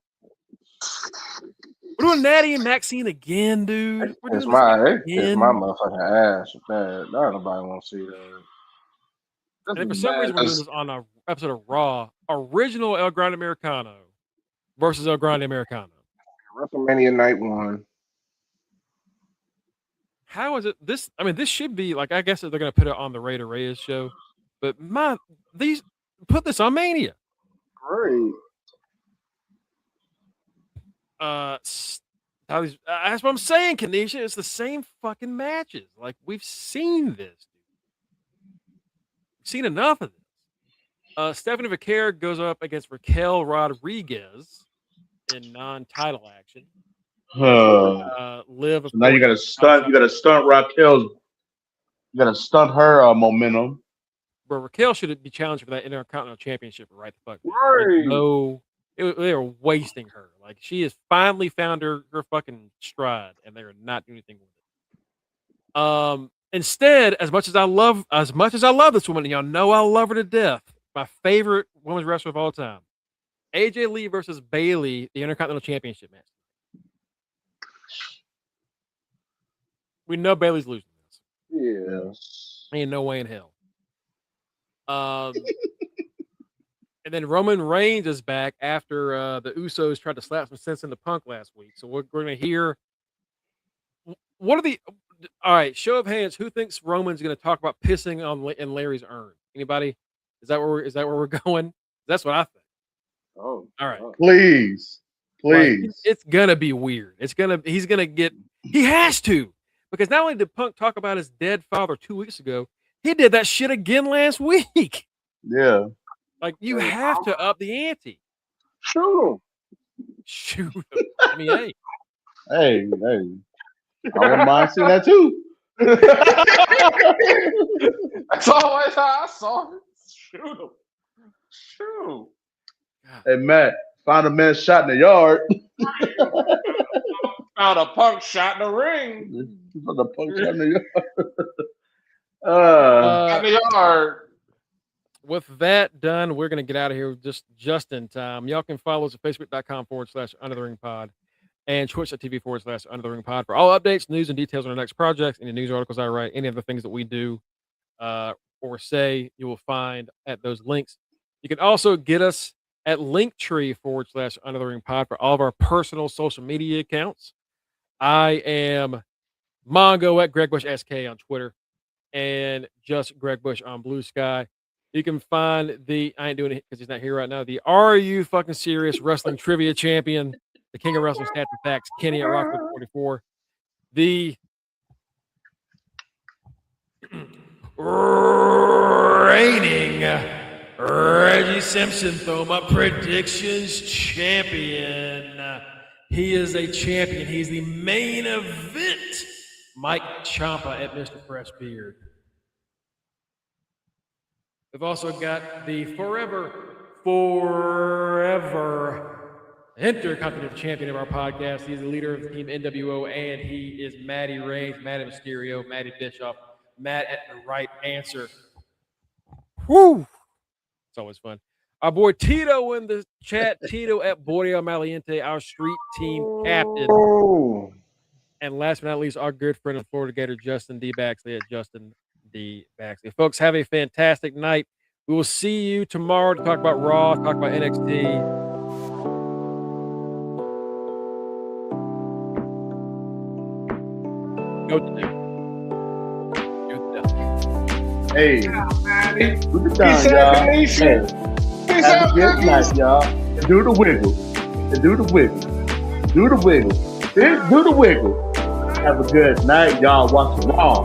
We're doing Natty and Maxine again, dude. It's my motherfucking ass. Not nobody want to see that. And for some reason, we're doing this on an episode of Raw. Original El Grande Americano versus El Grande Americano. WrestleMania Night 1. How is it? This should be like, I guess they're going to put it on the Rey de Reyes show, but put this on Mania. Great. That's what I'm saying, Kanisha. It's the same fucking matches. Like, we've seen this. We've seen enough of this. Stephanie Vaquer goes up against Raquel Rodriguez in non-title action. Liv. So now you got to stunt. You got to stunt Raquel's. You got to stunt her momentum. But Raquel should be challenged for that Intercontinental Championship right the fuck. Right. They are wasting her. Like, she has finally found her fucking stride, and they are not doing anything with it. Instead, as much as I love this woman, and y'all know I love her to death, my favorite women's wrestler of all time, AJ Lee versus Bayley, the Intercontinental Championship match. We know Bayley's losing this. Yeah. Ain't no way in hell. And then Roman Reigns is back after the Usos tried to slap some sense into Punk last week. So we're going to hear all right, show of hands, who thinks Roman's going to talk about pissing in Larry's urn? Anybody? Is that where we're going? That's what I think. Oh, all right. Please. Please. It's gonna be weird. He's gonna get. He has to, because not only did Punk talk about his dead father 2 weeks ago, he did that shit again last week. Yeah. Like, you have to up the ante. Shoot Shoot 'em. I mean, hey. Hey. I wouldn't mind seeing that too. him. That's always how I saw it. Shoot him. Shoot. Hey, Matt, found a man shot in the yard. Found a Punk shot in the ring. Found a punk shot in the yard. Shot in the yard. With that done, we're going to get out of here just in time. Y'all can follow us at facebook.com/Under the Ring Pod and twitch.tv/Under the Ring Pod for all updates, news, and details on our next projects, any news articles I write, any of the things that we do or say, you will find at those links. You can also get us at Linktree/Under the Ring Pod for all of our personal social media accounts. I am Mongo at Greg Bush SK on Twitter and just Greg Bush on Blue Sky. You can find I ain't doing it because he's not here right now, the Are You Fucking Serious Wrestling Trivia Champion, the King of Wrestling Stats and Facts, Kenny at Rockwood 44. The reigning Reggie Simpson Throw My Predictions champion. He is a champion. He's the main event. Mike Ciampa at Mr. Fresh Beard. We've also got the forever Intercontinental Champion of our podcast. He's the leader of Team NWO, and he is Matty Reigns, Matty Mysterio, Matty Bischoff, Matt at the right answer. Woo! It's always fun. Our boy Tito in the chat, Tito at Borio Maliente, our street team captain. Oh. And last but not least, our good friend of Florida Gator, Justin D. Baxley at Justin D. Baxley. Folks, have a fantastic night. We will see you tomorrow to talk about Raw, talk about NXT. Go to them. Hey, put it down, y'all. Hey, have a good night, y'all. Do the wiggle. Do the wiggle. Do the wiggle. Do the wiggle. Have a good night, y'all. Watch the Raw.